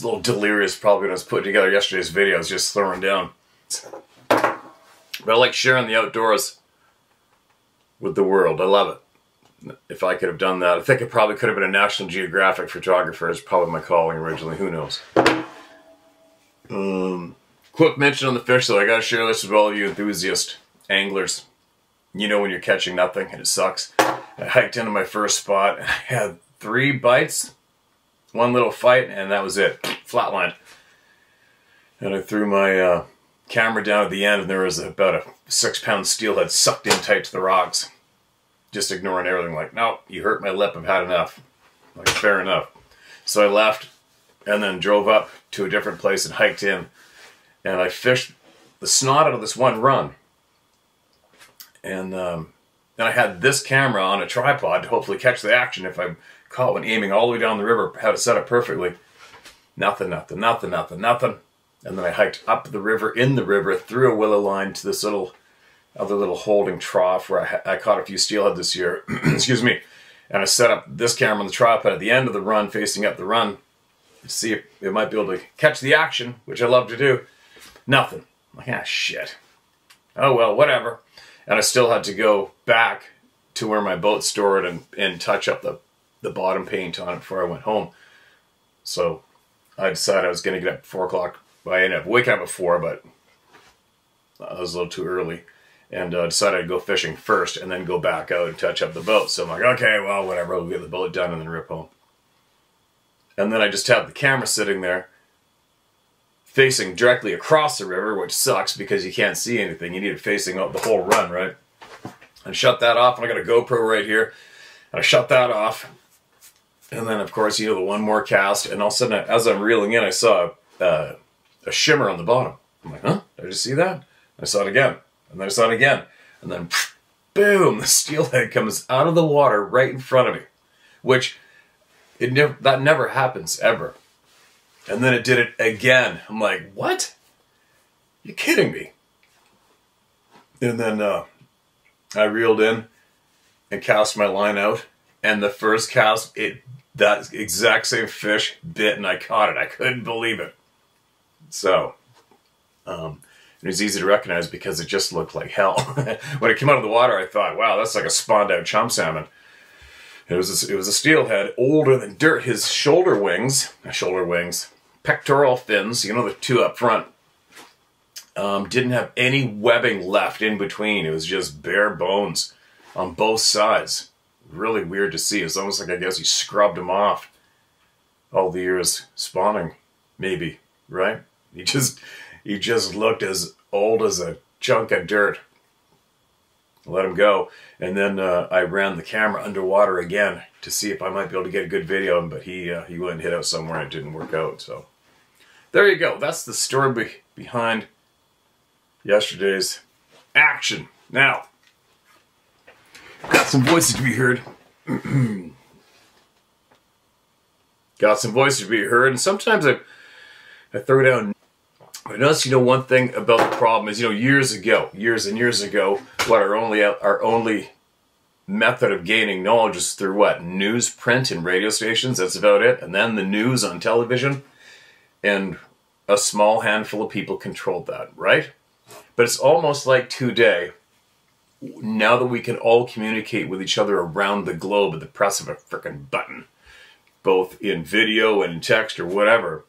was a little delirious probably when I was putting together yesterday's video. I was just throwing down. But I like sharing the outdoors with the world. I love it. If I could have done that, I think I probably could have been a National Geographic photographer. It's probably my calling originally. Who knows? Quick mention on the fish, though. I gotta share this with all of you enthusiast anglers. You know when you're catching nothing and it sucks. I hiked into my first spot and I had 3 bites, 1 little fight, and that was it. Flatlined. And I threw my camera down at the end, and there was about a 6-pound steelhead sucked in tight to the rocks. Just ignoring everything, like, no, you hurt my lip, I've had enough. Like, fair enough. So I left and then drove up to a different place and hiked in. And I fished the snot out of this one run. And then I had this camera on a tripod to hopefully catch the action if I caught one aiming all the way down the river, had it set up perfectly. Nothing, nothing, nothing, nothing, nothing. And then I hiked up the river, in the river, through a willow line to this other little holding trough where I caught a few steelhead this year. Excuse me. And I set up this camera on the tripod at the end of the run, facing up the run, to see if it might be able to catch the action, which I love to do. Nothing. I'm like, ah, shit. Oh, well, whatever. And I still had to go back to where my boat's stored and touch up the bottom paint on it before I went home. So I decided I was going to get up at 4 o'clock. I ended up waking up at 4, but I was a little too early. And decided I'd go fishing first and then go back out and touch up the boat. So I'm like, okay, well, whatever. I'll get the boat done and then rip home. And then I just have the camera sitting there facing directly across the river, which sucks because you can't see anything. You need it facing out the whole run, right? And shut that off. And I got a GoPro right here. And I shut that off. And then, of course, you know, the one more cast. And all of a sudden, as I'm reeling in, I saw a shimmer on the bottom. I'm like, huh? Did I just see that? And I saw it again. And then I saw it again. And then, boom, the steelhead comes out of the water right in front of me. Which, that never happens, ever. And then it did it again. I'm like, what? You're kidding me. And then I reeled in and cast my line out. And the first cast, that exact same fish bit and I caught it. I couldn't believe it. So, it was easy to recognize because it just looked like hell. When it came out of the water, I thought, wow, that's like a spawned out chum salmon. It was a steelhead, older than dirt. His pectoral fins, you know, the 2 up front, didn't have any webbing left in between. It was just bare bones on both sides. Really weird to see. It's almost like, I guess, he scrubbed them off all the years spawning, maybe, right? He just looked as old as a chunk of dirt. Let him go. And then I ran the camera underwater again to see if I might be able to get a good video of him, but he went and hid out somewhere and it didn't work out. So there you go. That's the story behind yesterday's action. Now, got some voices to be heard. Got some voices to be heard, and sometimes I throw down. I noticed, you know, one thing about the problem is, you know, years and years ago, what our only method of gaining knowledge is through what? Newsprint and radio stations, that's about it. And then the news on television. And a small handful of people controlled that, right? But it's almost like today, now that we can all communicate with each other around the globe at the press of a frickin' button, both in video and in text or whatever,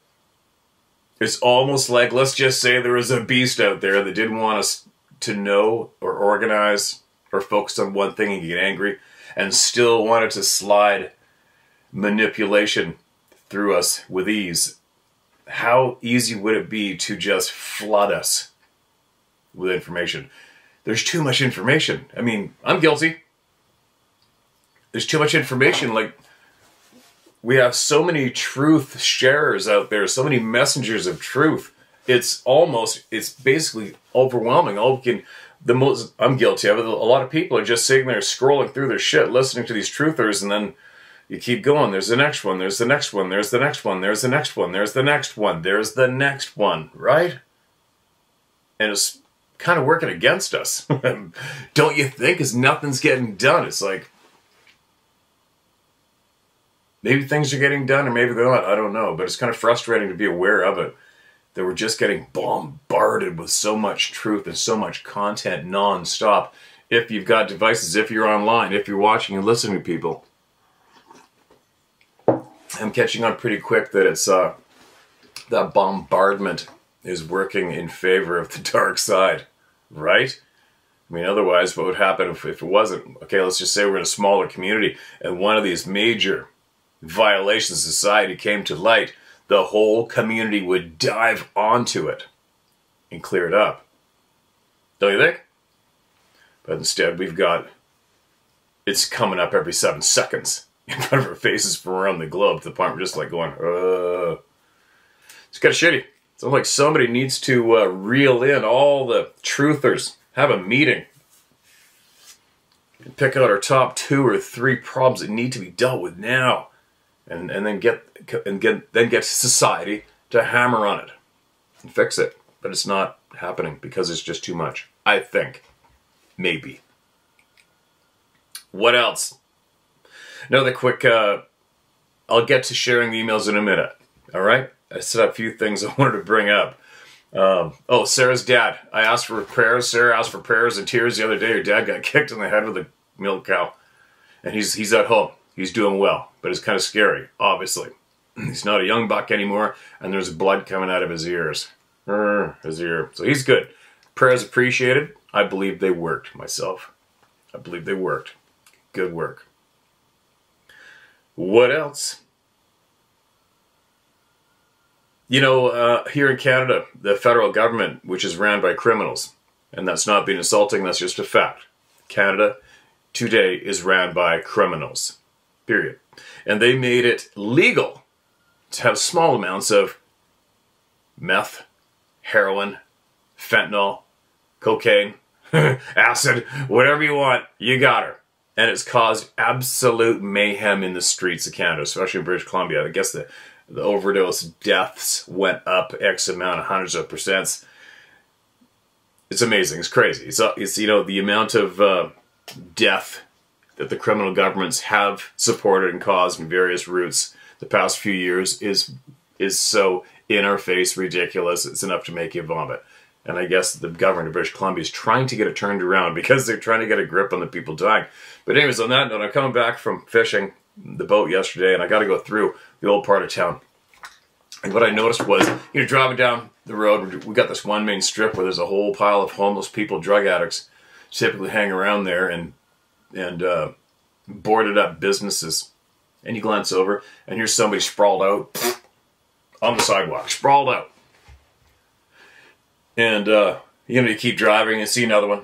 it's almost like, let's just say there was a beast out there that didn't want us to know or organize or focus on one thing and get angry and still wanted to slide manipulation through us with ease. How easy would it be to just flood us with information? There's too much information. I mean, I'm guilty. There's too much information. Like, we have so many truth sharers out there, so many messengers of truth. It's basically overwhelming. I'm guilty of it. A lot of people are just sitting there scrolling through their shit, listening to these truthers, and then you keep going. There's the next one, there's the next one, there's the next one, there's the next one, there's the next one, there's the next one, right? And it's kind of working against us. Don't you think? Because nothing's getting done. It's like, Maybe things are getting done or maybe they're not. I don't know. But it's kind of frustrating to be aware of it. That we're just getting bombarded with so much truth and so much content non-stop. If you've got devices, if you're online, if you're watching and listening to people. I'm catching on pretty quick that it's that bombardment is working in favor of the dark side, right? I mean, otherwise, what would happen if it wasn't? Okay, let's just say we're in a smaller community and one of these major violations of society came to light. The whole community would dive onto it and clear it up. Don't you think? But instead, we've got it's coming up every 7 seconds in front of our faces from around the globe to the point we're just like going, It's kind of shitty. It's like somebody needs to reel in all the truthers, have a meeting, and pick out our top 2 or 3 problems that need to be dealt with now, and then get society to hammer on it and fix it. But it's not happening because it's just too much. I think, maybe. What else? Another quick. I'll get to sharing the emails in a minute. All right. I set up a few things I wanted to bring up. Sarah's dad. I asked for prayers. Sarah asked for prayers and tears the other day. Her dad got kicked in the head with a milk cow. And he's at home. He's doing well. But it's kind of scary, obviously. He's not a young buck anymore. And there's blood coming out of his ears. His ear. So he's good. Prayers appreciated. I believe they worked myself. I believe they worked. Good work. What else? You know, here in Canada, the federal government, which is ran by criminals, and that's not being insulting, that's just a fact. Canada today is ran by criminals, period. And they made it legal to have small amounts of meth, heroin, fentanyl, cocaine, acid, whatever you want, you got her. And it's caused absolute mayhem in the streets of Canada, especially in British Columbia. I guess the overdose deaths went up X amount of hundreds of percents. It's amazing. It's crazy. It's you know, the amount of death that the criminal governments have supported and caused in various routes the past few years is so in our face, ridiculous. It's enough to make you vomit. And I guess the government of British Columbia is trying to get it turned around because they're trying to get a grip on the people dying. But anyways, on that note, I'm coming back from fishing the boat yesterday, and I got to go through the old part of town. And what I noticed was, you know, driving down the road, we got this one main strip where there's a whole pile of homeless people, drug addicts, typically hang around there and boarded up businesses. And you glance over, and here's somebody sprawled out on the sidewalk, sprawled out. And, you know, you keep driving and see another one.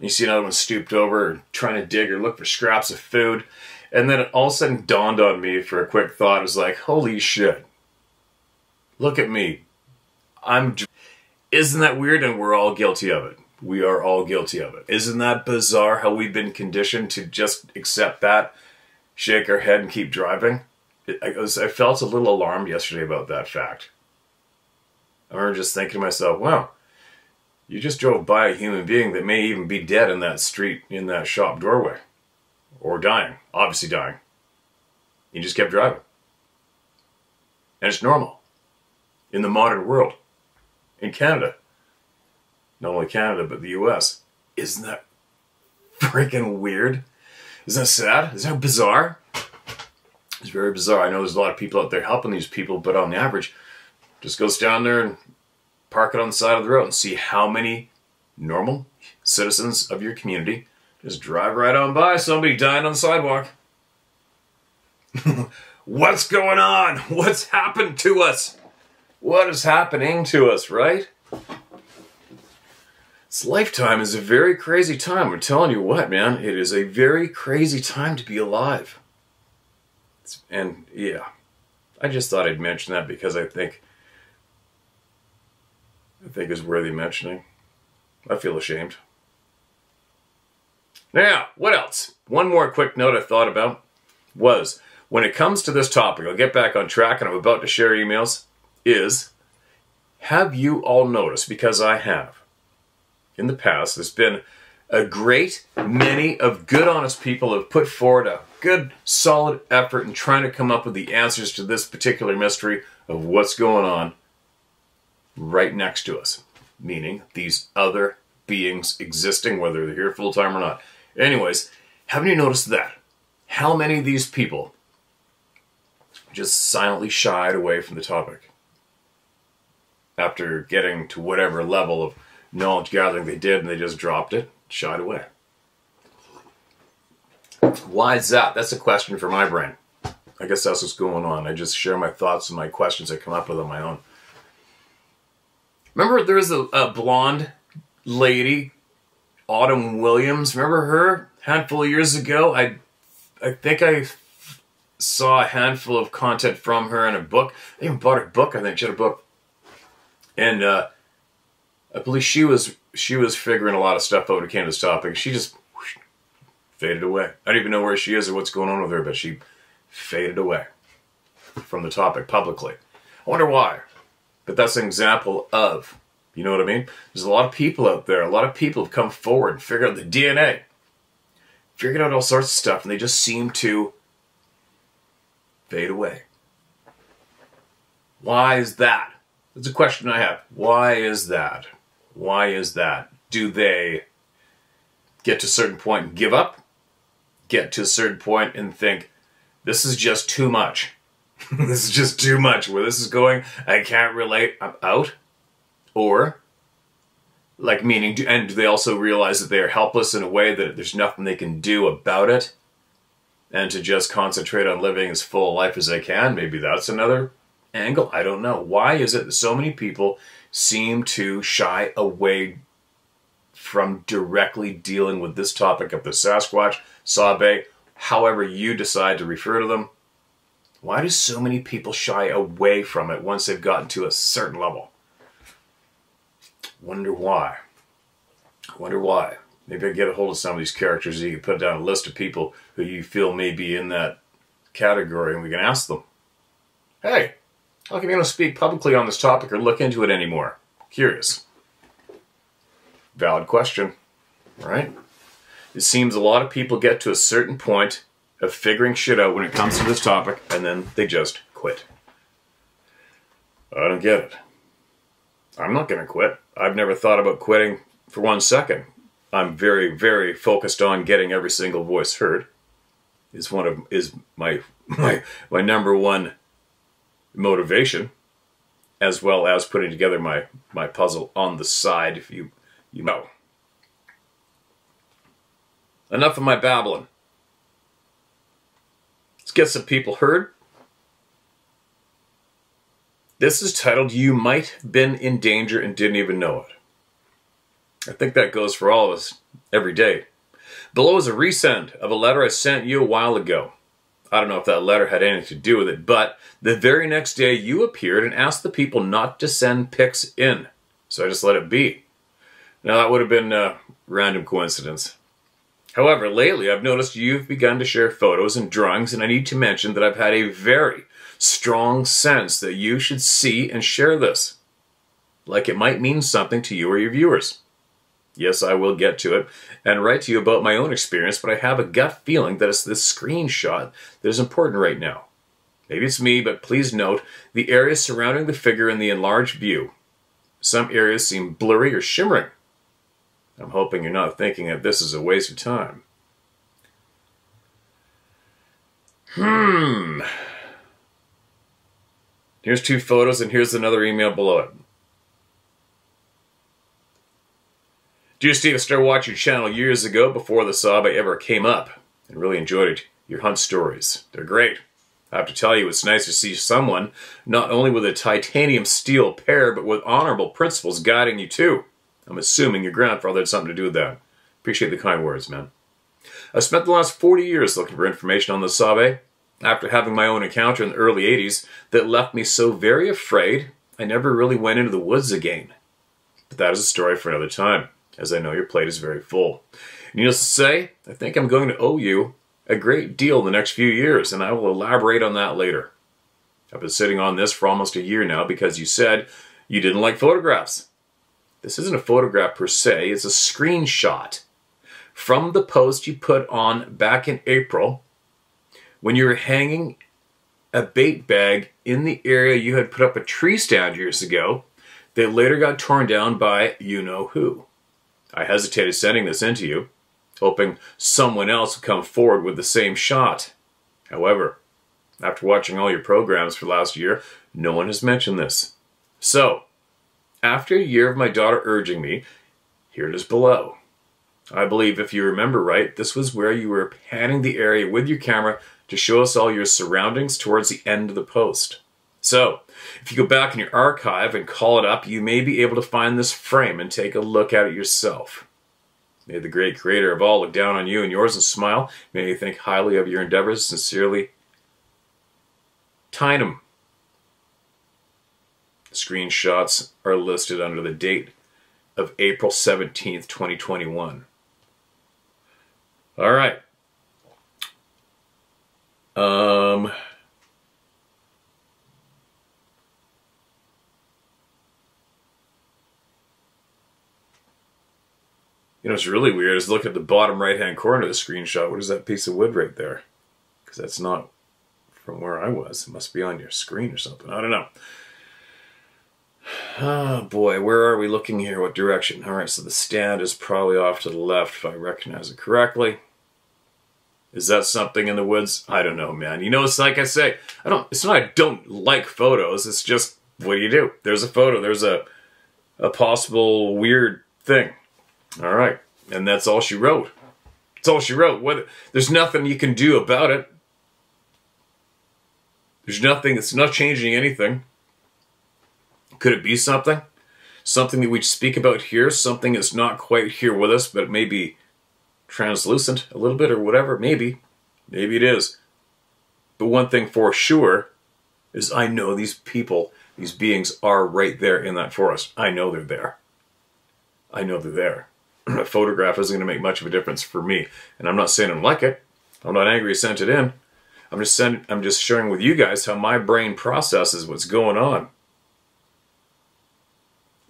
You see another one stooped over trying to dig or look for scraps of food. And then it all of a sudden dawned on me for a quick thought. It was like, holy shit. Look at me. Isn't that weird? And we're all guilty of it. We are all guilty of it. Isn't that bizarre how we've been conditioned to just accept that, shake our head and keep driving? I felt a little alarmed yesterday about that fact. I remember just thinking to myself, wow, you just drove by a human being that may even be dead in that street, in that shop doorway. Or dying. Obviously dying. You just kept driving. And it's normal. In the modern world. In Canada. Not only Canada, but the US. Isn't that freaking weird? Isn't that sad? Isn't that bizarre? It's very bizarre. I know there's a lot of people out there helping these people, but on the average, just go down there and park it on the side of the road and see how many normal citizens of your community just drive right on by somebody dying on the sidewalk. What's going on? What's happened to us? What is happening to us, right? This lifetime is a very crazy time. I'm telling you what, man. It is a very crazy time to be alive. And, yeah. I just thought I'd mention that because I think is worthy mentioning. I feel ashamed. Now, what else? One more quick note I thought about was, when it comes to this topic, I'll get back on track and I'm about to share emails, is, have you all noticed, because I have, in the past, there's been A great many of good, honest people have put forward a good, solid effort in trying to come up with the answers to this particular mystery of what's going on right next to us. Meaning these other beings existing, whether they're here full-time or not. Anyways, haven't you noticed that? How many of these people just silently shied away from the topic after getting to whatever level of knowledge gathering they did, and they just dropped it, shied away? Why is that? That's a question for my brain. I guess that's what's going on. I just share my thoughts and my questions I come up with on my own. Remember there was a blonde lady, Autumn Williams. Remember her? A handful of years ago. I think I saw a handful of content from her in a book. I even bought her book. I think she had a book. And I believe she was figuring a lot of stuff out when it came to this topic. She just faded away. I don't even know where she is or what's going on with her, but she faded away from the topic publicly. I wonder why. But that's an example of, you know what I mean? There's a lot of people out there. A lot of people have come forward and figured out the DNA. Figured out all sorts of stuff, and they just seem to fade away. Why is that? That's a question I have. Why is that? Why is that? Do they get to a certain point and give up? Get to a certain point and think, this is just too much. This is just too much. Where this is going, I can't relate. I'm out. Or, like, meaning, and do they also realize that they are helpless in a way that there's nothing they can do about it? And to just concentrate on living as full a life as they can? Maybe that's another angle. I don't know. Why is it that so many people seem to shy away from directly dealing with this topic of the Sasquatch, Sabe, however you decide to refer to them? Why do so many people shy away from it once they've gotten to a certain level? Wonder why. Wonder why. Maybe I get a hold of some of these characters and you can put down a list of people who you feel may be in that category and we can ask them, hey, how come you don't speak publicly on this topic or look into it anymore? Curious. Valid question, right? It seems a lot of people get to a certain point of figuring shit out when it comes to this topic, and then they just quit. I don't get it. I'm not going to quit. I've never thought about quitting for 1 second. I'm very, very focused on getting every single voice heard. Is my number one motivation, as well as putting together my puzzle on the side, if you know. Enough of my babbling. Let's get some people heard. This is titled, You Might Have Been in Danger and Didn't Even Know It. I think that goes for all of us every day. Below is a resend of a letter I sent you a while ago. I don't know if that letter had anything to do with it, but the very next day you appeared and asked the people not to send pics in. So I just let it be. Now that would have been a random coincidence. However, lately I've noticed you've begun to share photos and drawings, and I need to mention that I've had a very strong sense that you should see and share this. Like it might mean something to you or your viewers. Yes, I will get to it and write to you about my own experience, but I have a gut feeling that it's this screenshot that is important right now. Maybe it's me, but please note the areas surrounding the figure in the enlarged view. Some areas seem blurry or shimmering. I'm hoping you're not thinking that this is a waste of time. Here's 2 photos and here's another email below it. Dear Steve, I started watching your channel years ago before the Sabe ever came up and really enjoyed your hunt stories. They're great. I have to tell you, it's nice to see someone not only with a titanium steel pair, but with honorable principles guiding you too. I'm assuming your grandfather had something to do with that. Appreciate the kind words, man. I spent the last 40 years looking for information on the Sabe. After having my own encounter in the early 80s that left me so very afraid, I never really went into the woods again. But that is a story for another time, as I know your plate is very full. Needless to say, I think I'm going to owe you a great deal in the next few years, and I will elaborate on that later. I've been sitting on this for almost a year now because you said you didn't like photographs. This isn't a photograph per se, it's a screenshot. from the post you put on back in April when you were hanging a bait bag in the area you had put up a tree stand years ago that later got torn down by you-know-who. I hesitated sending this in to you, hoping someone else would come forward with the same shot. However, after watching all your programs for last year, no one has mentioned this. So, after a year of my daughter urging me, here it is below. I believe, if you remember right, this was where you were panning the area with your camera to show us all your surroundings towards the end of the post. So, if you go back in your archive and call it up, you may be able to find this frame and take a look at it yourself. May the great creator of all look down on you and yours and smile. May you think highly of your endeavors. Sincerely, Tynum. Screenshots are listed under the date of April 17th, 2021. All right. You know, what's really weird is look at the bottom right-hand corner of the screenshot. What is that piece of wood right there? Because that's not from where I was. It must be on your screen or something. I don't know. Oh boy, where are we looking here? What direction? All right, so the stand is probably off to the left if I recognize it correctly. Is that something in the woods? I don't know, man. You know, it's like I say, it's not I don't like photos. It's just, what do you do? There's a photo. There's a possible weird thing. All right, and that's all she wrote. That's all she wrote. There's nothing you can do about it. There's nothing. It's not changing anything. Could it be something? Something that we speak about here, something that's not quite here with us, but maybe translucent a little bit or whatever, maybe. Maybe it is. But one thing for sure is I know these people, these beings are right there in that forest. I know they're there. I know they're there. A photograph isn't going to make much of a difference for me. And I'm not saying I don't like it. I'm not angry I sent it in. I'm just sharing with you guys how my brain processes what's going on.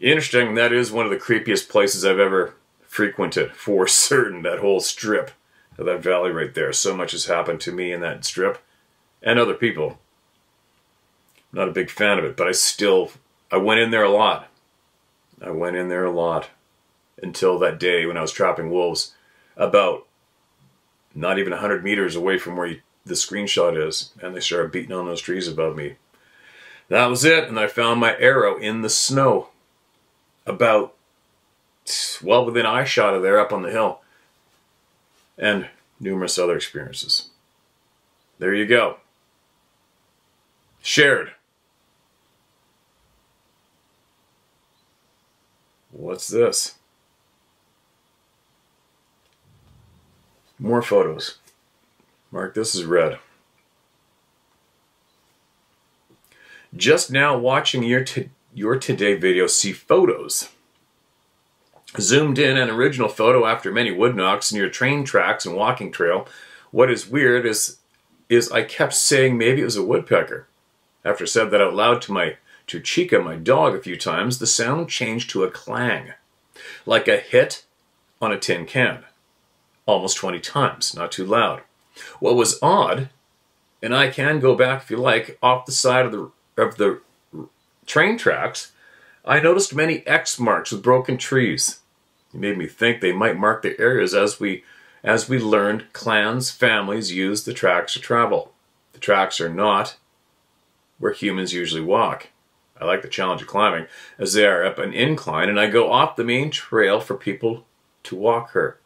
Interesting, that is one of the creepiest places I've ever frequented, for certain, that whole strip of that valley right there. So much has happened to me in that strip, and other people. I'm not a big fan of it, but I went in there a lot. I went in there a lot until that day when I was trapping wolves, about not even 100 meters away from where the screenshot is, and they started beating on those trees above me. That was it, and I found my arrow in the snow. About, well, within eye shot of there up on the hill. And numerous other experiences. There you go. Shared. What's this? More photos. Mark this as red. Just now watching your today video, see photos. Zoomed in an original photo after many wood knocks near train tracks and walking trail. What is weird is I kept saying maybe it was a woodpecker. After I said that out loud to Chica, my dog, a few times, the sound changed to a clang. Like a hit on a tin can. Almost 20 times, not too loud. What was odd, and I can go back if you like, off the side of the train tracks, I noticed many X marks with broken trees. It made me think they might mark the areas as we learned clans, families use the tracks to travel. The tracks are not where humans usually walk. I like the challenge of climbing, as they are up an incline, and I go off the main trail for people to walk her.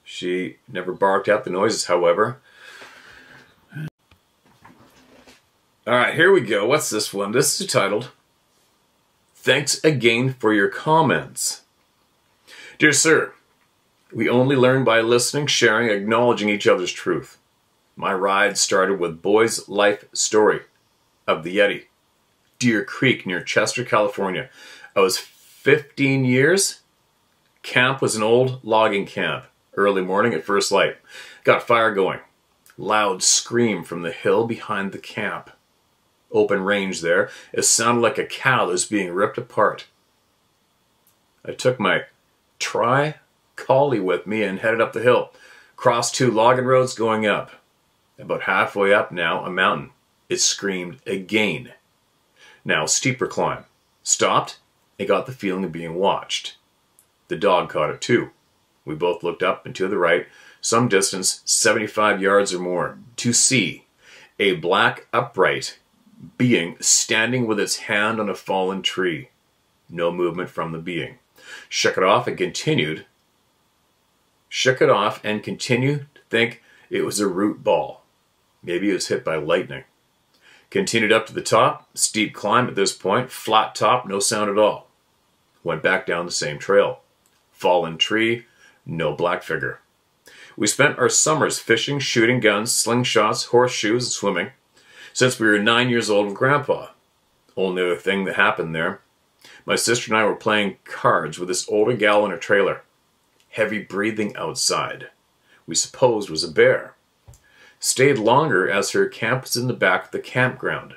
She never barked at the noises, however. Alright, here we go. What's this one? This is titled, Thanks Again for Your Comments. Dear Sir, we only learn by listening, sharing, acknowledging each other's truth. My ride started with Boy's life story of the Yeti. Deer Creek near Chester, California. I was 15 years. Camp was an old logging camp. Early morning at first light. Got fire going. Loud scream from the hill behind the camp. Open range there. It sounded like a cow that was being ripped apart. I took my tricorder collie with me and headed up the hill. Crossed 2 logging roads going up. About halfway up now, a mountain. It screamed again. Now steeper climb. Stopped and got the feeling of being watched. The dog caught it too. We both looked up and to the right, some distance, 75 yards or more, to see a black upright being standing with its hand on a fallen tree. No movement from the being. Shook it off and continued to think it was a root ball. Maybe it was hit by lightning. Continued up to the top, steep climb at this point, flat top, no sound at all. Went back down the same trail. Fallen tree, no black figure. We spent our summers fishing, shooting guns, slingshots, horseshoes, and swimming, since we were 9 years old with Grandpa. Only other thing that happened there, my sister and I were playing cards with this older gal in her trailer. Heavy breathing outside. We supposed was a bear. Stayed longer as her camp was in the back of the campground.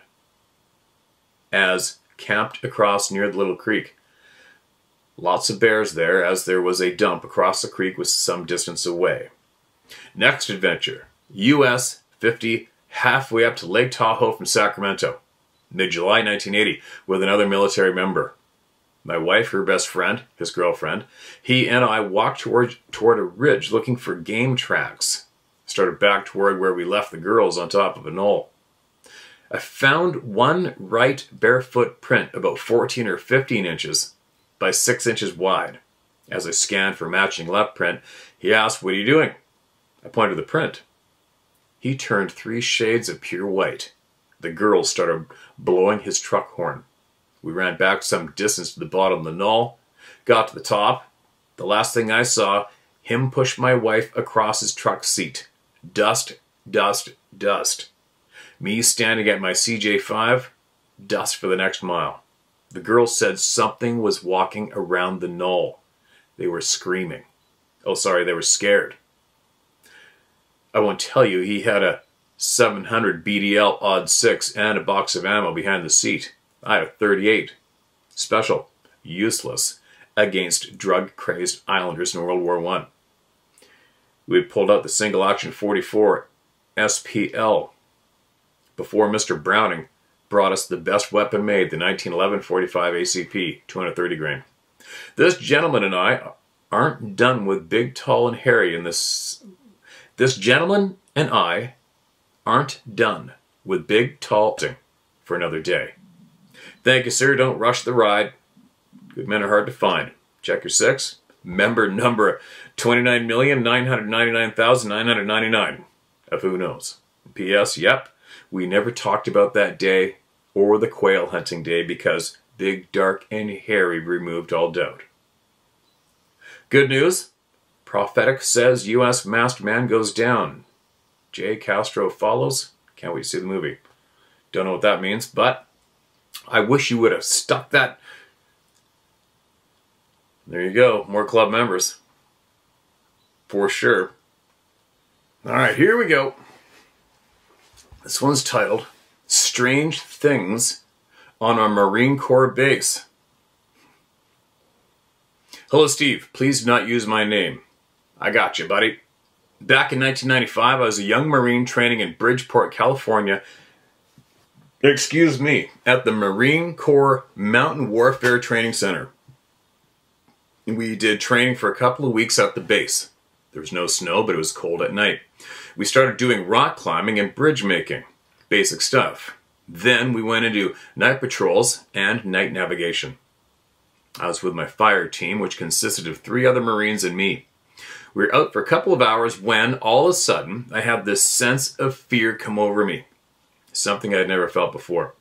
As camped across near the little creek. Lots of bears there, as there was a dump across the creek was some distance away. Next adventure, US 50, halfway up to Lake Tahoe from Sacramento. Mid-July 1980, with another military member. My wife, her best friend, his girlfriend, he and I walked toward a ridge looking for game tracks. Started back toward where we left the girls on top of a knoll. I found one right barefoot print about 14 or 15 inches by 6 inches wide. As I scanned for matching left print, he asked, "What are you doing?" I pointed to the print. He turned 3 shades of pure white. The girls started blowing his truck horn. We ran back some distance to the bottom of the knoll, got to the top. The last thing I saw, him push my wife across his truck seat. Dust, dust, dust. Me standing at my CJ5, dust for the next mile. The girls said something was walking around the knoll. They were screaming. Oh, sorry, they were scared. I won't tell you, he had a 700 BDL odd 6 and a box of ammo behind the seat. I had a 38. Special. Useless. Against drug-crazed islanders in World War I. We had pulled out the single-action 44 SPL before Mr. Browning brought us the best weapon made, the 1911 45 ACP, 230 grain. This gentleman and I aren't done with Big, Tall, and Hairy in this... This gentleman and I aren't done with Big, Tall, for another day. Thank you, sir. Don't rush the ride. Good men are hard to find. Check your 6. Member number 29,999,999 of who knows. P.S. Yep, we never talked about that day or the quail hunting day because Big, Dark, and Hairy removed all doubt. Good news. Prophetic says U.S. masked man goes down. J. Castro follows. Can't wait to see the movie. Don't know what that means, but I wish you would have stuck that. There you go. More club members. For sure. Alright, here we go. This one's titled Strange Things on a Marine Corps Base. Hello, Steve. Please do not use my name. I got you, buddy. Back in 1995, I was a young Marine training in Bridgeport, California. Excuse me, at the Marine Corps Mountain Warfare Training Center. We did training for a couple of weeks at the base. There was no snow, but it was cold at night. We started doing rock climbing and bridge making. Basic stuff. Then we went into night patrols and night navigation. I was with my fire team, which consisted of 3 other Marines and me. We were out for a couple of hours when, all of a sudden, I had this sense of fear come over me. Something I'd never felt before.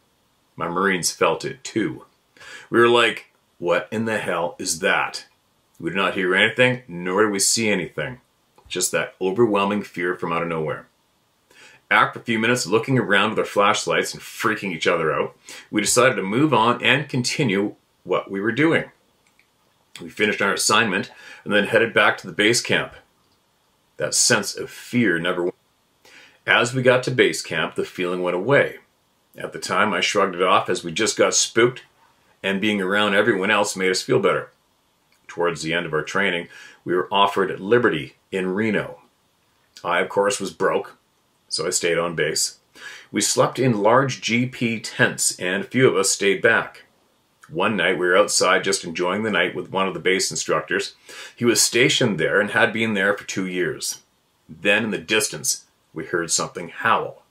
My Marines felt it too. We were like, what in the hell is that? We did not hear anything, nor did we see anything. Just that overwhelming fear from out of nowhere. After a few minutes looking around with our flashlights and freaking each other out, we decided to move on and continue what we were doing. We finished our assignment and then headed back to the base camp. That sense of fear never went. As we got to base camp, the feeling went away. At the time, I shrugged it off as we just got spooked, and being around everyone else made us feel better. Towards the end of our training, we were offered Liberty in Reno. I, of course, was broke, so I stayed on base. We slept in large GP tents, and a few of us stayed back. One night, we were outside just enjoying the night with one of the base instructors. He was stationed there and had been there for 2 years. Then, in the distance, we heard something howl.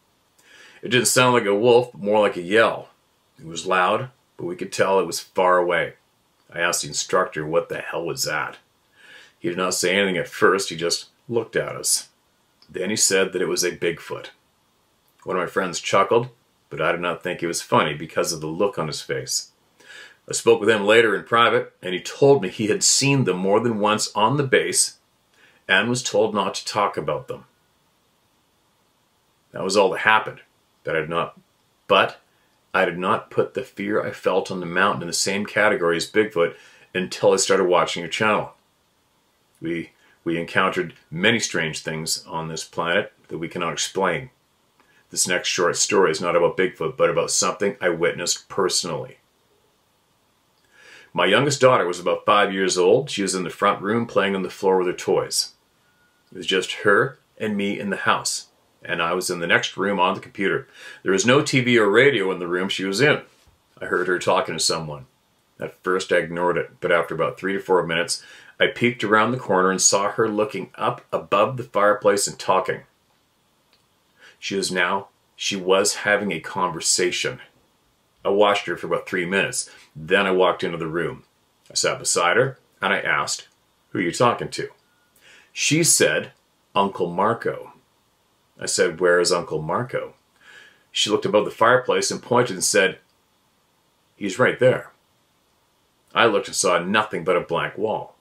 It didn't sound like a wolf, but more like a yell. It was loud, but we could tell it was far away. I asked the instructor what the hell was that. He did not say anything at first, he just looked at us. Then he said that it was a Bigfoot. One of my friends chuckled, but I did not think it was funny because of the look on his face. I spoke with him later in private, and he told me he had seen them more than once on the base and was told not to talk about them. That was all that happened. But I did not put the fear I felt on the mountain in the same category as Bigfoot until I started watching your channel. We encountered many strange things on this planet that we cannot explain. This next short story is not about Bigfoot, but about something I witnessed personally. My youngest daughter was about 5 years old. She was in the front room playing on the floor with her toys. It was just her and me in the house, and I was in the next room on the computer. There was no TV or radio in the room she was in. I heard her talking to someone. At first I ignored it, but after about 3 to 4 minutes, I peeked around the corner and saw her looking up above the fireplace and talking. She was having a conversation. I watched her for about 3 minutes. Then I walked into the room. I sat beside her and I asked, "Who are you talking to?" She said, "Uncle Marco." I said, "Where is Uncle Marco?" She looked above the fireplace and pointed and said, "He's right there." I looked and saw nothing but a blank wall.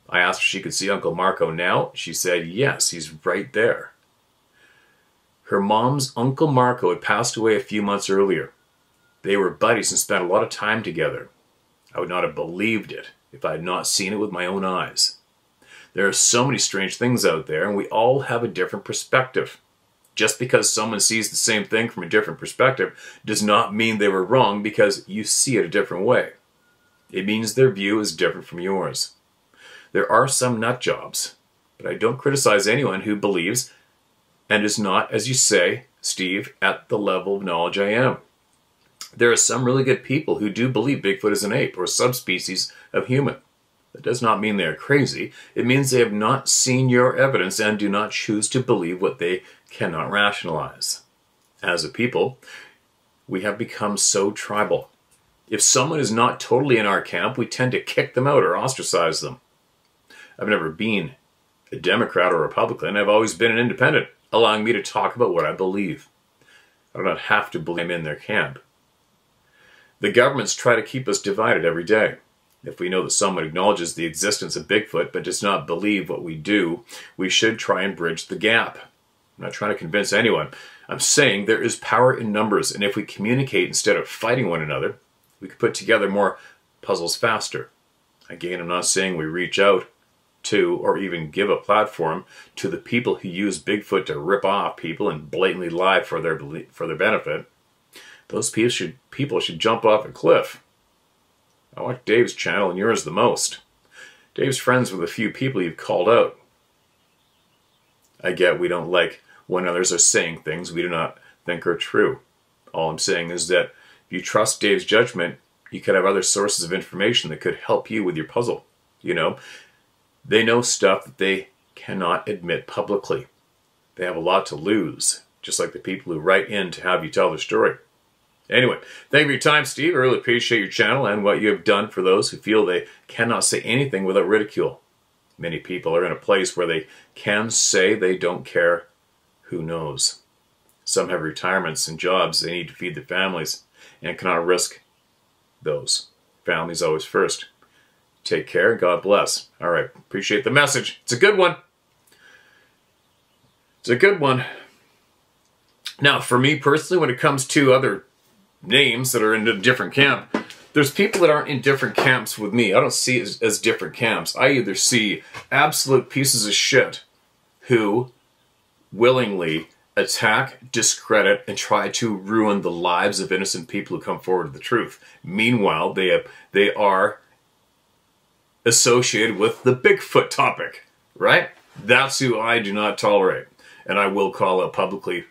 I asked if she could see Uncle Marco now. She said, "Yes, he's right there." Her mom's Uncle Marco had passed away a few months earlier. They were buddies and spent a lot of time together. I would not have believed it if I had not seen it with my own eyes. There are so many strange things out there, and we all have a different perspective. Just because someone sees the same thing from a different perspective does not mean they were wrong because you see it a different way. It means their view is different from yours. There are some nut jobs, but I don't criticize anyone who believes and is not, as you say, Steve, at the level of knowledge I am. There are some really good people who do believe Bigfoot is an ape or a subspecies of human. That does not mean they are crazy. It means they have not seen your evidence and do not choose to believe what they cannot rationalize. As a people, we have become so tribal. If someone is not totally in our camp, we tend to kick them out or ostracize them. I've never been a Democrat or Republican. I've always been an independent, allowing me to talk about what I believe. I do not have to believe I'm in their camp. The governments try to keep us divided every day. If we know that someone acknowledges the existence of Bigfoot but does not believe what we do, we should try and bridge the gap. I'm not trying to convince anyone. I'm saying there is power in numbers, and if we communicate instead of fighting one another, we could put together more puzzles faster. Again, I'm not saying we reach out to or even give a platform to the people who use Bigfoot to rip off people and blatantly lie for their benefit. Those people should jump off a cliff. I watch Dave's channel and yours the most. Dave's friends with a few people you've called out. I get we don't like when others are saying things we do not think are true. All I'm saying is that if you trust Dave's judgment, you could have other sources of information that could help you with your puzzle. You know, they know stuff that they cannot admit publicly. They have a lot to lose, just like the people who write in to have you tell their story. Anyway, thank you for your time, Steve. I really appreciate your channel and what you have done for those who feel they cannot say anything without ridicule. Many people are in a place where they can say they don't care. Who knows? Some have retirements and jobs they need to feed their families and cannot risk those. Families always first. Take care. God bless. All right. Appreciate the message. It's a good one. It's a good one. Now, for me personally, when it comes to other names that are in a different camp, there's people that aren't in different camps with me. I don't see it as different camps. I either see absolute pieces of shit who willingly attack, discredit, and try to ruin the lives of innocent people who come forward to the truth. Meanwhile, they are associated with the Bigfoot topic, right? That's who I do not tolerate. And I will call out publicly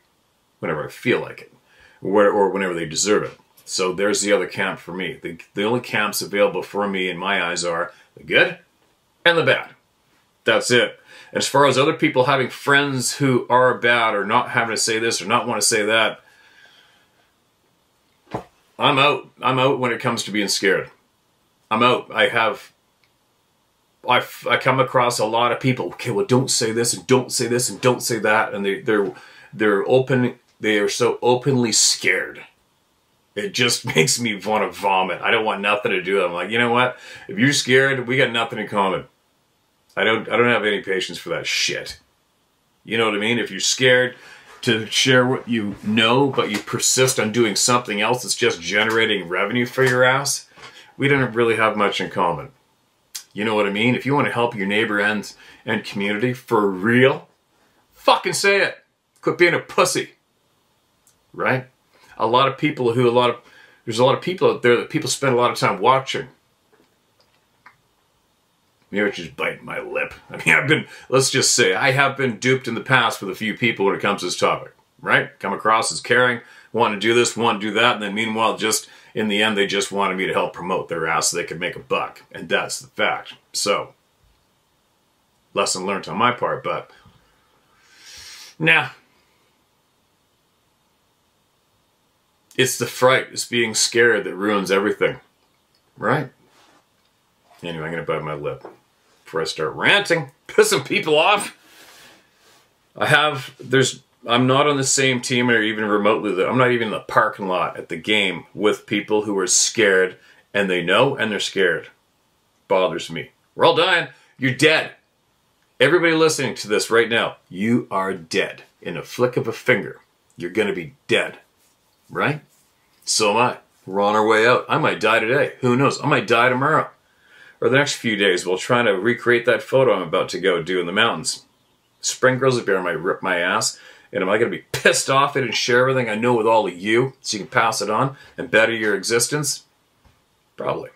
whenever I feel like it, or whenever they deserve it. So there's the other camp for me. The only camps available for me in my eyes are the good and the bad. That's it. As far as other people having friends who are bad or not having to say this or not want to say that, I'm out. I'm out when it comes to being scared. I'm out. I come across a lot of people. Okay, well, don't say this and don't say this and don't say that, and they're open. They are so openly scared. It just makes me want to vomit. I don't want nothing to do with it. I'm like, you know what? If you're scared, we got nothing in common. I don't have any patience for that shit. You know what I mean? If you're scared to share what you know, but you persist on doing something else that's just generating revenue for your ass, we don't really have much in common. You know what I mean? If you want to help your neighbor and community for real, fucking say it. Quit being a pussy. Right? There's a lot of people out there that people spend a lot of time watching. Maybe I just bite my lip. I mean, let's just say, I have been duped in the past with a few people when it comes to this topic, right? Come across as caring, want to do this, want to do that, and then meanwhile, just in the end, they just wanted me to help promote their ass so they could make a buck. And that's the fact. So, lesson learned on my part, but nah. It's the fright, it's being scared that ruins everything, right? Anyway, I'm going to bite my lip before I start ranting, pissing people off. I'm not on the same team or even remotely. I'm not even in the parking lot at the game with people who are scared and they know and they're scared. Bothers me. We're all dying. You're dead. Everybody listening to this right now, you are dead. In a flick of a finger, you're going to be dead. Right? So am I. We're on our way out. I might die today. Who knows? I might die tomorrow. Or the next few days while trying to recreate that photo I'm about to go do in the mountains. Spring grizzly bear might rip my ass. And am I going to be pissed off at it and share everything I know with all of you so you can pass it on and better your existence? Probably.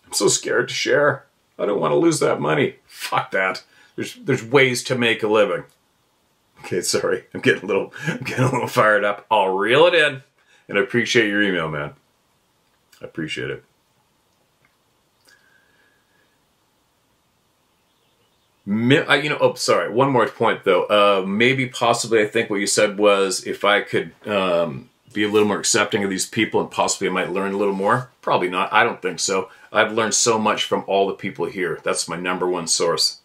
I'm so scared to share. I don't want to lose that money. Fuck that. There's ways to make a living. Okay, sorry. I'm getting a little fired up. I'll reel it in. And I appreciate your email, man. I appreciate it. Sorry. One more point, though. Maybe, possibly, I think what you said was if I could be a little more accepting of these people and possibly I might learn a little more. Probably not. I don't think so. I've learned so much from all the people here. That's my number one source.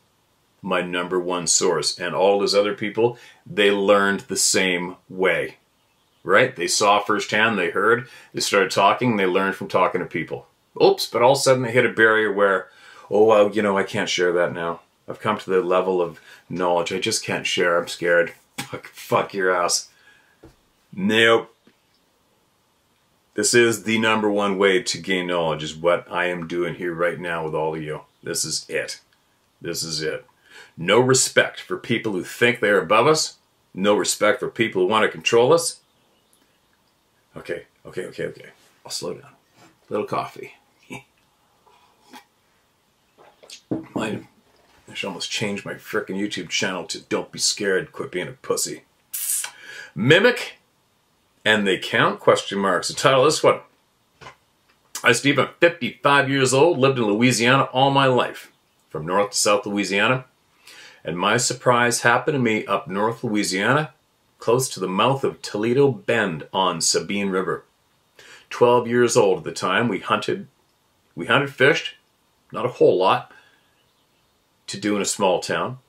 My number one source. And all those other people, they learned the same way. Right? They saw firsthand, they heard, they started talking, they learned from talking to people. Oops, but all of a sudden they hit a barrier where, oh, well, I can't share that now. I've come to the level of knowledge. I just can't share. I'm scared. Fuck your ass. Nope. This is the number one way to gain knowledge is what I am doing here right now with all of you. This is it. This is it. No respect for people who think they're above us. No respect for people who want to control us. Okay. I'll slow down. Little coffee. I should almost change my frickin' YouTube channel to Don't Be Scared, Quit Being a Pussy. Mimic, and they count? Question marks. The title of this one. Hi, Steve. I'm 55 years old, lived in Louisiana all my life. From North to South Louisiana. And my surprise happened to me up North Louisiana, close to the mouth of Toledo Bend on Sabine River. 12 years old at the time. We hunted, fished, not a whole lot, to do in a small town.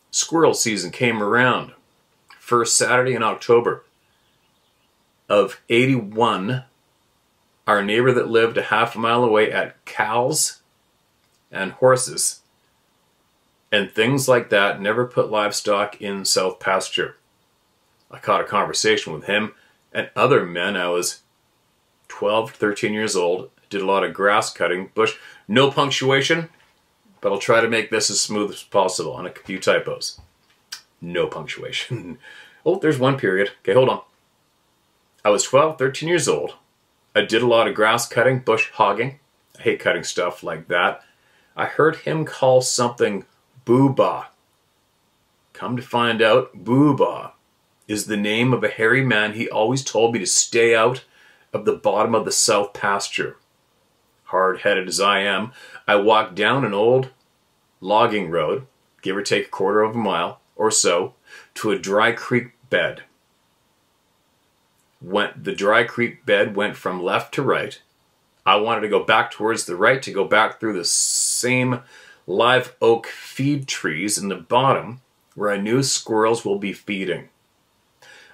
Squirrel season came around. First Saturday in October of 81, our neighbor that lived a half a mile away had cows and horses and things like that. Never put livestock in south pasture. I caught a conversation with him and other men. I was 12, 13 years old. Did a lot of grass cutting, bush. No punctuation, but I'll try to make this as smooth as possible on a few typos. No punctuation. Oh, there's one period. Okay, hold on. I was 12, 13 years old. I did a lot of grass cutting, bush hogging. I hate cutting stuff like that. I heard him call something Booba. Come to find out, Booba is the name of a hairy man he always told me to stay out of the bottom of the south pasture. Hard-headed as I am, I walked down an old logging road, give or take a quarter of a mile or so, to a dry creek bed. The dry creek bed went from left to right. I wanted to go back towards the right to go back through the same live oak feed trees in the bottom where I knew squirrels will be feeding.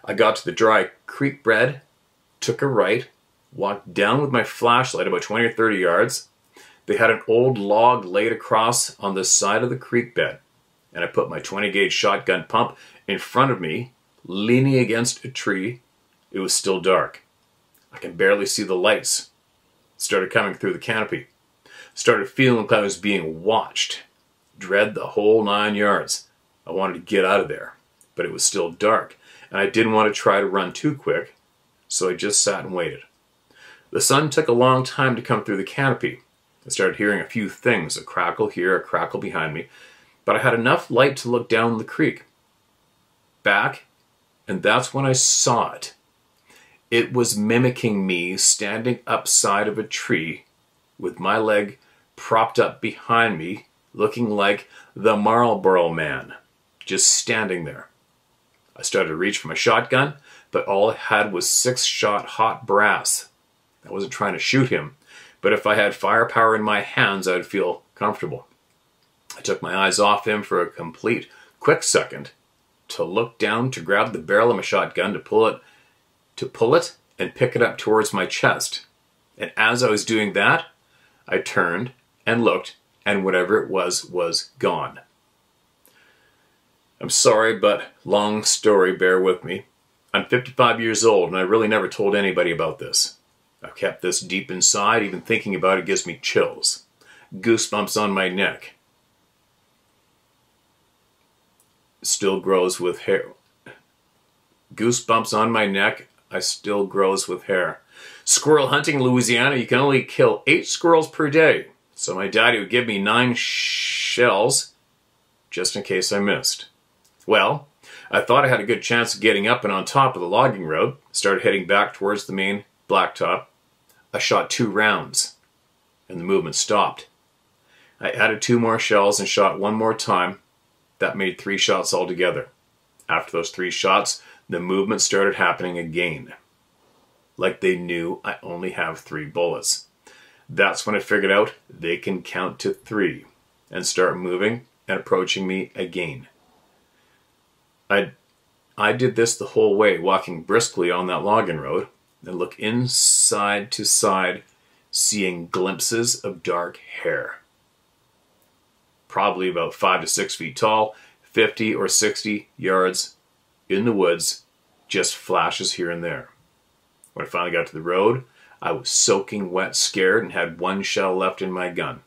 I got to the dry creek bed, took a right, walked down with my flashlight about 20 or 30 yards. They had an old log laid across on the side of the creek bed, and I put my 20-gauge shotgun pump in front of me, leaning against a tree. It was still dark. I can barely see the lights. Started coming through the canopy. Started feeling like I was being watched. Dread the whole 9 yards. I wanted to get out of there, but it was still dark, and I didn't want to try to run too quick, so I just sat and waited. The sun took a long time to come through the canopy. I started hearing a few things, a crackle here, a crackle behind me, but I had enough light to look down the creek. Back, and that's when I saw it. It was mimicking me standing upside of a tree with my leg propped up behind me, looking like the Marlboro Man, just standing there. I started to reach for my shotgun, but all I had was 6-shot hot brass. I wasn't trying to shoot him, but if I had firepower in my hands, I'd feel comfortable. I took my eyes off him for a complete quick second to look down to grab the barrel of my shotgun to pull it and pick it up towards my chest. And as I was doing that, I turned and looked, and whatever it was gone. I'm sorry, but long story, bear with me. I'm 55 years old, and I really never told anybody about this. I've kept this deep inside. Even thinking about it gives me chills. Goosebumps on my neck. Still grows with hair. Goosebumps on my neck. I still grows with hair. Squirrel hunting in Louisiana, you can only kill 8 squirrels per day. So my daddy would give me 9 shells just in case I missed. Well, I thought I had a good chance of getting up and on top of the logging road. Started heading back towards the main blacktop. I shot 2 rounds and the movement stopped. I added 2 more shells and shot 1 more time. That made 3 shots altogether. After those 3 shots, the movement started happening again. Like they knew I only have 3 bullets. That's when I figured out they can count to 3 and start moving and approaching me again. I did this the whole way, walking briskly on that logging road and look inside to side, seeing glimpses of dark hair. Probably about 5 to 6 feet tall, 50 or 60 yards in the woods, just flashes here and there. When I finally got to the road, I was soaking wet, scared, and had 1 shell left in my gun.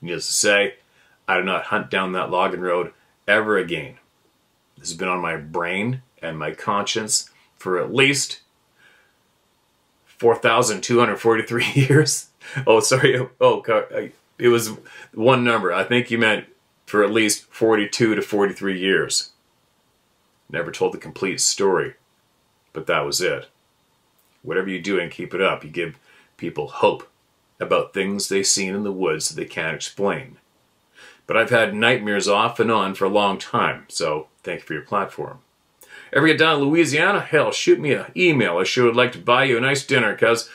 Needless to say, I did not hunt down that logging road ever again. This has been on my brain and my conscience for at least 4,243 years. Oh, sorry. Oh, it was one number. I think you meant for at least 42 to 43 years. Never told the complete story, but that was it. Whatever you do and keep it up, you give people hope about things they've seen in the woods that they can't explain. But I've had nightmares off and on for a long time, so thank you for your platform. Ever get down to Louisiana? Hell, shoot me an email. I sure would like to buy you a nice dinner, because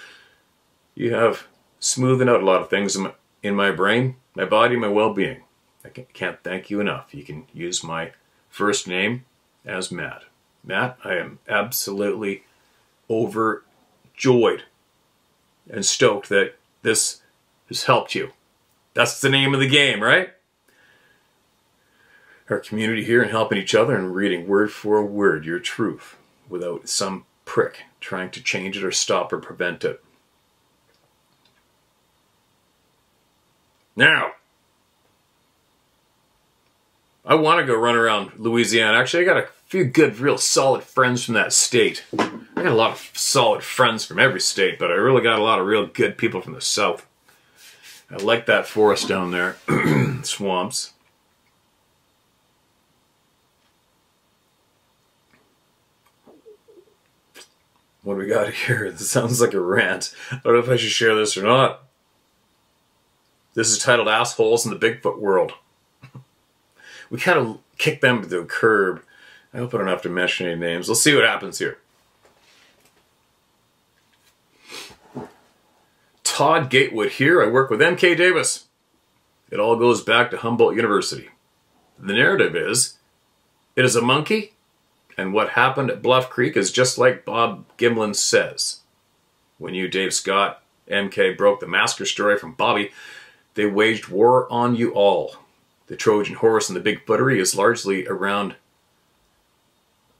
you have smoothed out a lot of things in my brain, my body, my well-being. I can't thank you enough. You can use my first name as Matt. Matt, I am absolutely overjoyed and stoked that this has helped you. That's the name of the game, right? Our community here and helping each other and reading word for word your truth without some prick trying to change it or stop or prevent it. Now, I want to go run around Louisiana. Actually, I got a few good, real solid friends from that state. I got a lot of solid friends from every state, but I really got a lot of real good people from the South. I like that forest down there. Swamps. What do we got here? This sounds like a rant. I don't know if I should share this or not. This is titled Assholes in the Bigfoot World. We kind of kicked them to the curb. I hope I don't have to mention any names. Let's see what happens here. Todd Gatewood here. I work with MK Davis. It all goes back to Humboldt University. The narrative is, it is a monkey, and what happened at Bluff Creek is just like Bob Gimlin says. When you, Dave Scott, MK, broke the massacre story from Bobby, they waged war on you all. The Trojan horse and the Bigfootery is largely around...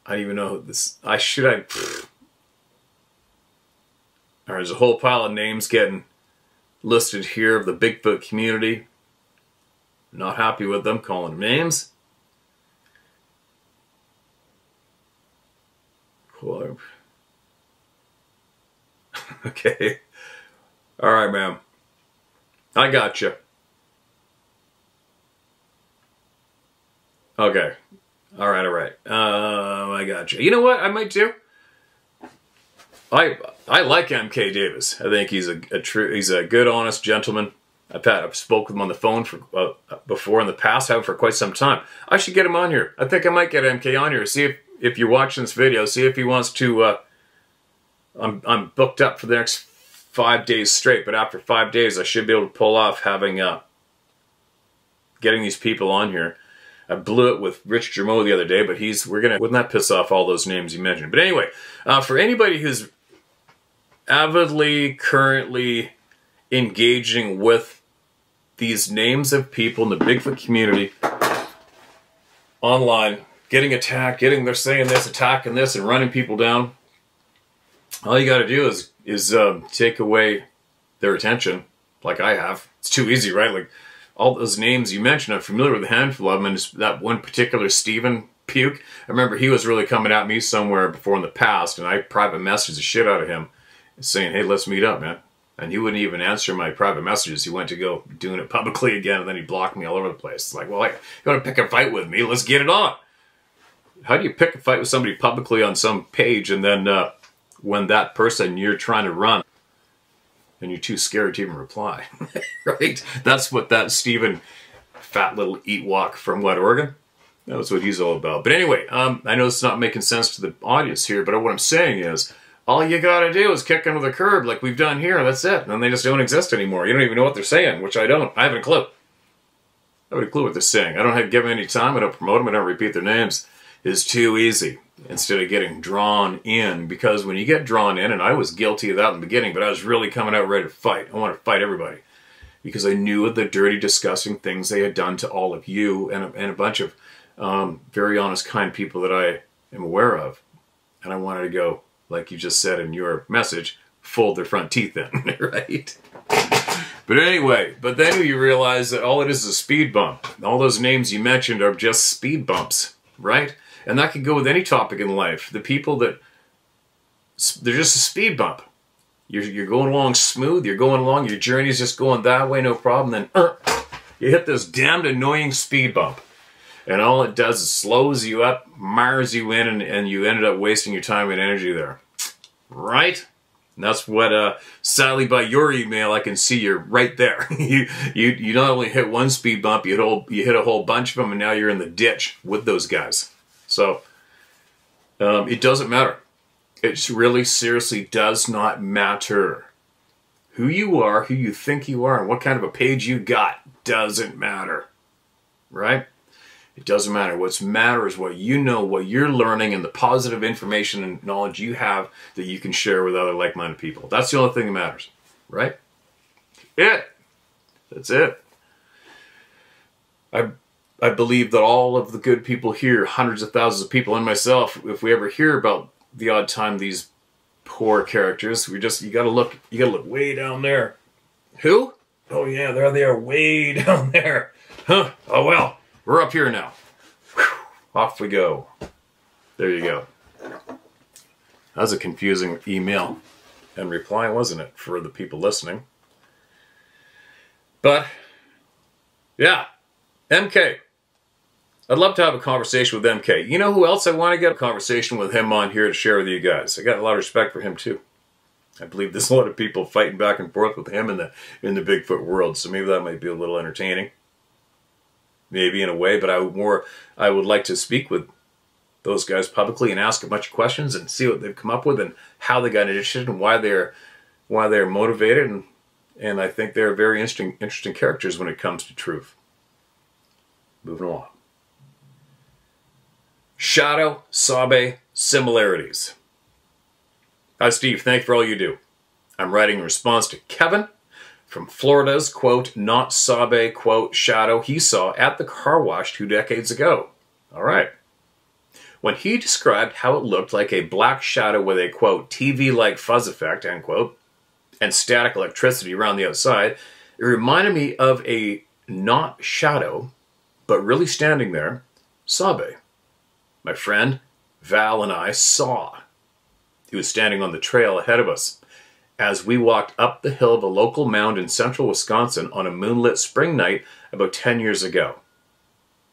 I don't even know this... There's a whole pile of names getting listed here of the Bigfoot community. Not happy with them, calling them names. Cool. Okay. Alright, ma'am. I got you. Okay. Alright. I got you. You know what I might do? I like MK Davis. I think he's a good, honest gentleman. I've spoke with him on the phone before in the past. I have for quite some time. I should get him on here. I think I might get MK on here. See if you're watching this video. See if he wants to. I'm booked up for the next 5 days straight. But after 5 days, I should be able to pull off getting these people on here. I blew it with Rich Germeau the other day, but wouldn't that piss off all those names you mentioned? But anyway, for anybody who's avidly currently engaging with these names of people in the Bigfoot community online, getting attacked, they're saying this, attacking this, and running people down, all you got to do is take away their attention, like I have. It's too easy, right? Like, all those names you mentioned, I'm familiar with a handful of them, and that one particular Stephen Puke, I remember he was really coming at me somewhere before in the past, and I private messaged the shit out of him, saying, hey, let's meet up, man. And he wouldn't even answer my private messages. He went to go doing it publicly again, and then he blocked me all over the place. It's like, well, you want to pick a fight with me? Let's get it on. How do you pick a fight with somebody publicly on some page, and then when that person you're trying to run, and you're too scared to even reply, right? That's what that Stephen, fat little eat-walk from Oregon, that's what he's all about. But anyway, I know it's not making sense to the audience here, but what I'm saying is, all you gotta do is kick them to the curb like we've done here, that's it. And then they just don't exist anymore. You don't even know what they're saying, which I don't. I haven't a clue. I haven't a clue what they're saying. I don't have to give them any time. I don't promote them. I don't repeat their names. It's too easy instead of getting drawn in. Because when you get drawn in, and I was guilty of that in the beginning, but I was really coming out ready to fight. I want to fight everybody. Because I knew of the dirty, disgusting things they had done to all of you and a bunch of very honest, kind people that I am aware of. And I wanted to go, like you just said in your message, fold their front teeth in, right? But anyway, but then you realize that all it is a speed bump. All those names you mentioned are just speed bumps, right? And that can go with any topic in life. The people that, they're just a speed bump. You're going along smooth, you're going along, your journey's just going that way, no problem, then you hit this damned annoying speed bump. And all it does is slows you up, mires you in, and you ended up wasting your time and energy there. Right? And that's what, sadly by your email, I can see you're right there. you not only hit one speed bump, you hit a whole bunch of them, and now you're in the ditch with those guys. So, it doesn't matter. It really seriously does not matter. Who you are, who you think you are, and what kind of a page you got doesn't matter. Right? It doesn't matter. What matters is what you know, what you're learning, and the positive information and knowledge you have that you can share with other like-minded people. That's the only thing that matters, right? That's it. I believe that all of the good people here, hundreds of thousands of people, and myself, if we ever hear about the odd time these poor characters, you gotta look way down there. Who? Oh yeah, there they are, way down there. Huh? Oh well. We're up here now. Whew. Off we go. There you go. That was a confusing email and reply, wasn't it, for the people listening? But, yeah, MK. I'd love to have a conversation with MK. You know who else I want to get a conversation with him on here to share with you guys? I got a lot of respect for him too. I believe there's a lot of people fighting back and forth with him in the Bigfoot world, so maybe that might be a little entertaining. Maybe in a way, but I would like to speak with those guys publicly and ask a bunch of questions and see what they've come up with and how they got interested and why they're motivated, and I think they're very interesting characters when it comes to truth. Moving along. Shadow Sabe similarities. Hi Steve, thank you for all you do. I'm writing in response to Kevin from Florida's, quote, not Sabe, quote, shadow he saw at the car wash 2 decades ago. All right. When he described how it looked like a black shadow with a, quote, TV-like fuzz effect, end quote, and static electricity around the outside, it reminded me of a not shadow, but really standing there, Sabe. My friend, Val, and I saw. He was standing on the trail ahead of us as we walked up the hill of a local mound in central Wisconsin on a moonlit spring night about 10 years ago.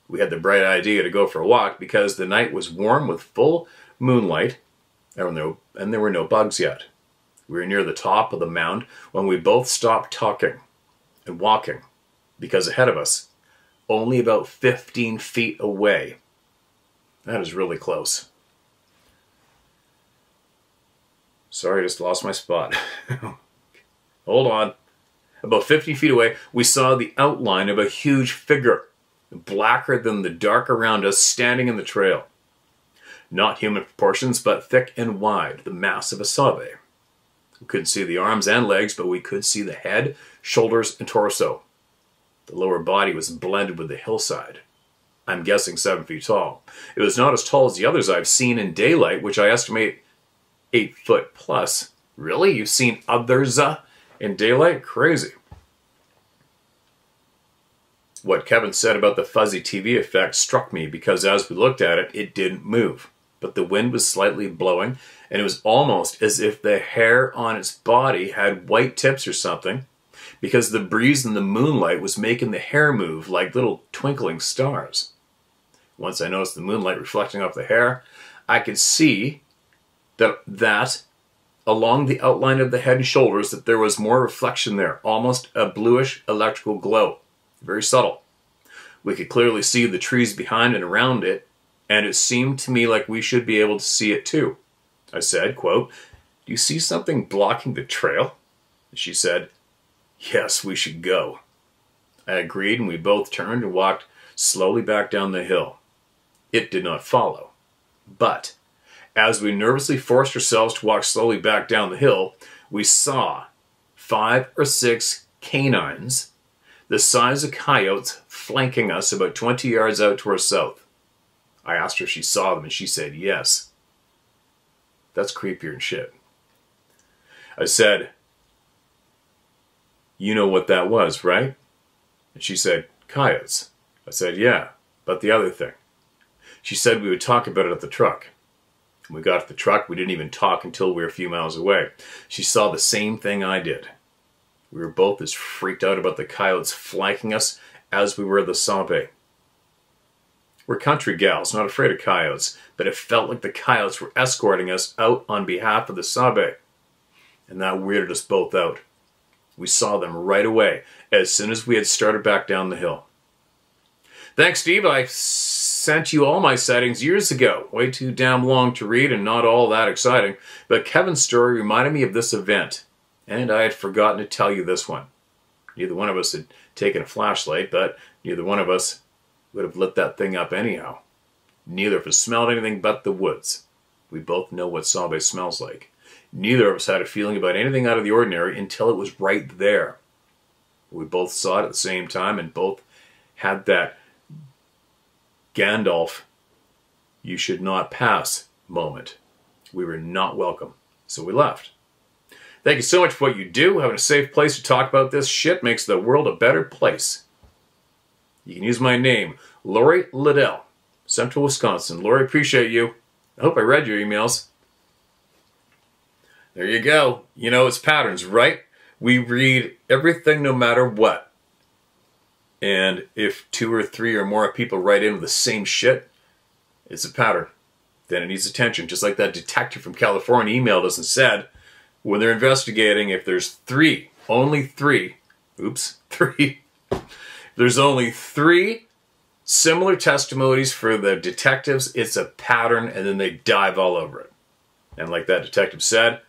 We had the bright idea to go for a walk because the night was warm with full moonlight and there were no bugs yet. We were near the top of the mound when we both stopped talking and walking because ahead of us, only about 15 feet away, that is really close. Sorry, I just lost my spot. Hold on. About 50 feet away, we saw the outline of a huge figure, blacker than the dark around us, standing in the trail. Not human proportions, but thick and wide, the mass of a Sabe. We couldn't see the arms and legs, but we could see the head, shoulders, and torso. The lower body was blended with the hillside. I'm guessing 7 feet tall. It was not as tall as the others I've seen in daylight, which I estimate 8 foot plus. Really? You've seen others in daylight? Crazy. What Kevin said about the fuzzy TV effect struck me because as we looked at it, it didn't move. But the wind was slightly blowing, and it was almost as if the hair on its body had white tips or something, because the breeze in the moonlight was making the hair move like little twinkling stars. Once I noticed the moonlight reflecting off the hair, I could see that along the outline of the head and shoulders that there was more reflection there, almost a bluish electrical glow. Very subtle. We could clearly see the trees behind and around it, and it seemed to me like we should be able to see it too. I said, quote, do you see something blocking the trail? She said, yes, we should go. I agreed, and we both turned and walked slowly back down the hill. It did not follow. But as we nervously forced ourselves to walk slowly back down the hill, we saw 5 or 6 canines the size of coyotes flanking us about 20 yards out to our south. I asked her if she saw them, and she said yes. That's creepier than shit. I said, you know what that was, right? And she said, coyotes. I said, yeah, but the other thing. She said we would talk about it at the truck. When we got to the truck, we didn't even talk until we were a few miles away. She saw the same thing I did. We were both as freaked out about the coyotes flanking us as we were the Sabe. We're country gals, not afraid of coyotes, but it felt like the coyotes were escorting us out on behalf of the Sabe. And that weirded us both out. We saw them right away, as soon as we had started back down the hill. Thanks, Steve. I sent you all my sightings years ago. Way too damn long to read and not all that exciting. But Kevin's story reminded me of this event. And I had forgotten to tell you this one. Neither one of us had taken a flashlight, but neither one of us would have lit that thing up anyhow. Neither of us smelled anything but the woods. We both know what Sabe smells like. Neither of us had a feeling about anything out of the ordinary until it was right there. We both saw it at the same time and both had that Gandalf, you should not pass moment. We were not welcome, so we left. Thank you so much for what you do. Having a safe place to talk about this shit makes the world a better place. You can use my name, Lori Liddell, Central Wisconsin. Lori, appreciate you. I hope I read your emails. There you go. You know it's patterns, right? We read everything no matter what. And if 2 or 3 or more people write in with the same shit, it's a pattern. Then it needs attention. Just like that detective from California emailed us and said, when they're investigating, if there's 3, only 3, oops, 3, there's only 3 similar testimonies for the detectives, it's a pattern, and then they dive all over it. And like that detective said,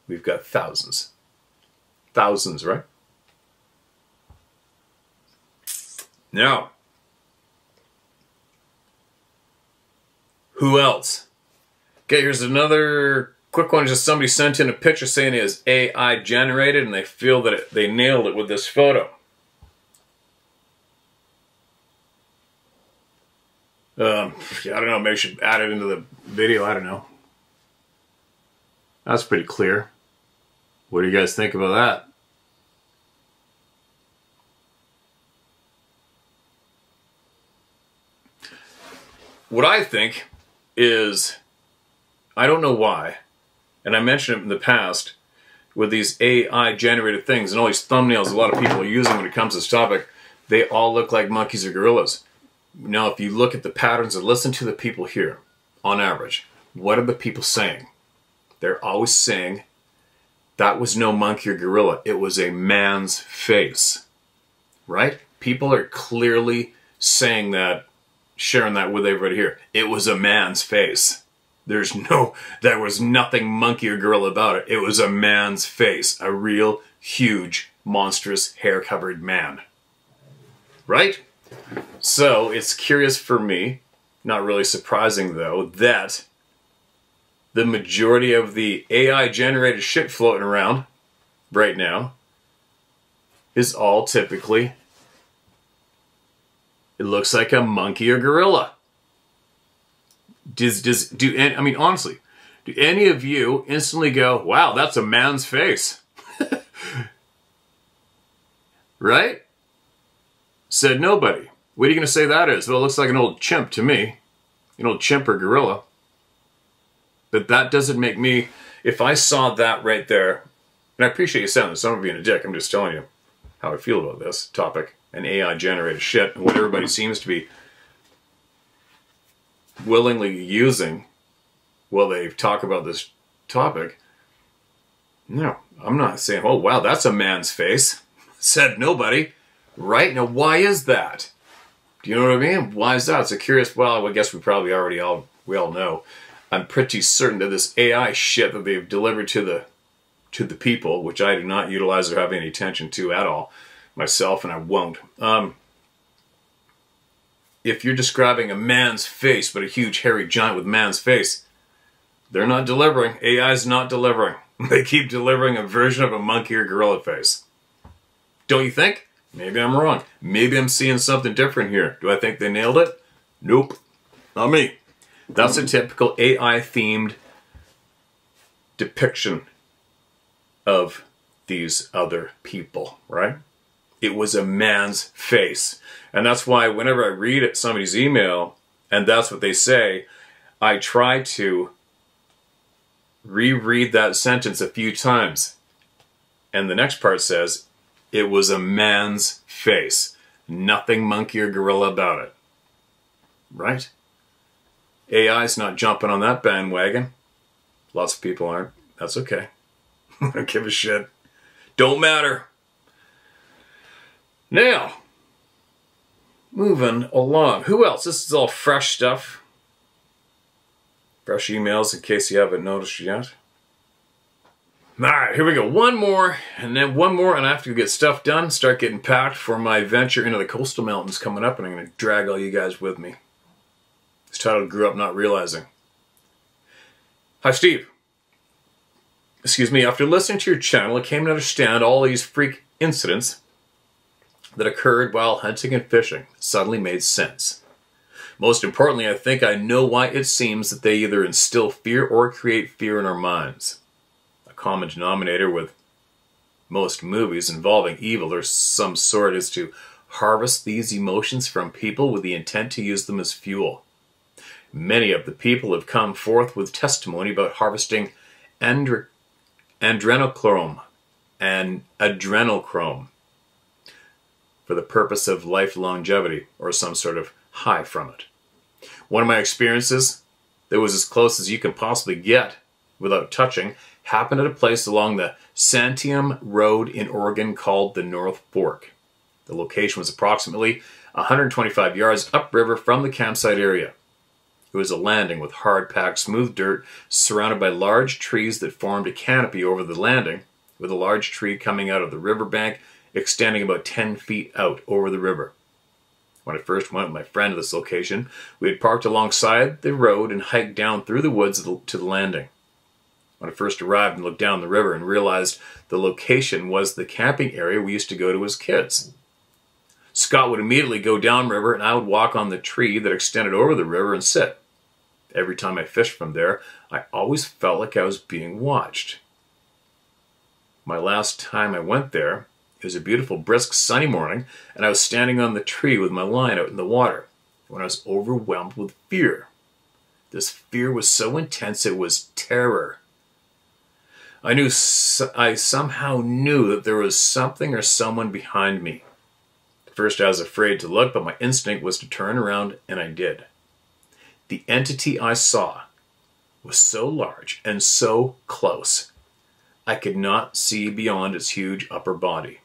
we've got thousands. Thousands, right? Now, who else? Okay, here's another quick one. Just somebody sent in a picture saying it is AI generated, and they feel that they nailed it with this photo. I don't know, maybe I should add it into the video, I don't know. That's pretty clear. What do you guys think about that? What I think is, I don't know why, and I mentioned it in the past, with these AI generated things and all these thumbnails a lot of people are using when it comes to this topic, they all look like monkeys or gorillas. Now, if you look at the patterns and listen to the people here, on average, what are the people saying? They're always saying, that was no monkey or gorilla, it was a man's face. Right? People are clearly saying that, sharing that with everybody here. It was a man's face. There was nothing monkey or gorilla about it. It was a man's face. A real, huge, monstrous, hair-covered man. Right? So, it's curious for me, not really surprising though, that the majority of the AI-generated shit floating around right now is all typically, it looks like a monkey or gorilla. I mean, honestly, do any of you instantly go, wow, that's a man's face? Right? Said nobody. What are you going to say that is? Well, it looks like an old chimp to me. An old chimp or gorilla. But that doesn't make me, if I saw that right there, and I appreciate you saying this, I'm not being a dick, I'm just telling you how I feel about this topic, and AI-generated shit, and what everybody seems to be willingly using while they talk about this topic. No, I'm not saying, oh wow, that's a man's face. Said nobody. Right? Now, why is that? Do you know what I mean? Why is that? It's a curious, well, I guess we probably already all know. I'm pretty certain that this AI shit that they've delivered to the people, which I do not utilize or have any attention to at all myself, and I won't. If you're describing a man's face, but a huge hairy giant with man's face, they're not delivering. AI's not delivering. They keep delivering a version of a monkey or gorilla face. Don't you think? Maybe I'm wrong. Maybe I'm seeing something different here. Do I think they nailed it? Nope. Not me. That's a typical AI-themed depiction of these other people, right? It was a man's face. And that's why whenever I read somebody's email, and that's what they say, I try to reread that sentence a few times. And the next part says, it was a man's face. Nothing monkey or gorilla about it. Right? AI's not jumping on that bandwagon. Lots of people aren't. That's okay. I don't give a shit. Don't matter. Now, moving along. Who else? This is all fresh stuff. Fresh emails in case you haven't noticed yet. Alright, here we go. One more, and then one more, and I have to get stuff done, start getting packed for my venture into the coastal mountains coming up, and I'm going to drag all you guys with me. It's titled Grew Up Not Realizing. Hi, Steve. Excuse me, after listening to your channel, I came to understand all these freak incidents that occurred while hunting and fishing. It suddenly made sense. Most importantly, I think I know why it seems that they either instill fear or create fear in our minds. Common denominator with most movies involving evil or some sort is to harvest these emotions from people with the intent to use them as fuel. Many of the people have come forth with testimony about harvesting adrenochrome and adrenochrome. for the purpose of life longevity or some sort of high from it. One of my experiences that was as close as you can possibly get without touching happened at a place along the Santiam Road in Oregon called the North Fork. The location was approximately 125 yards upriver from the campsite area. It was a landing with hard-packed smooth dirt surrounded by large trees that formed a canopy over the landing, with a large tree coming out of the riverbank extending about 10 feet out over the river. When I first went with my friend to this location, we had parked alongside the road and hiked down through the woods to the landing. When I first arrived and looked down the river and realized the location was the camping area we used to go to as kids. Scott would immediately go downriver and I would walk on the tree that extended over the river and sit. Every time I fished from there, I always felt like I was being watched. My last time I went there, it was a beautiful, brisk, sunny morning, and I was standing on the tree with my line out in the water when I was overwhelmed with fear. This fear was so intense it was terror. I somehow knew that there was something or someone behind me. At first I was afraid to look, but my instinct was to turn around, and I did. The entity I saw was so large and so close, I could not see beyond its huge upper body.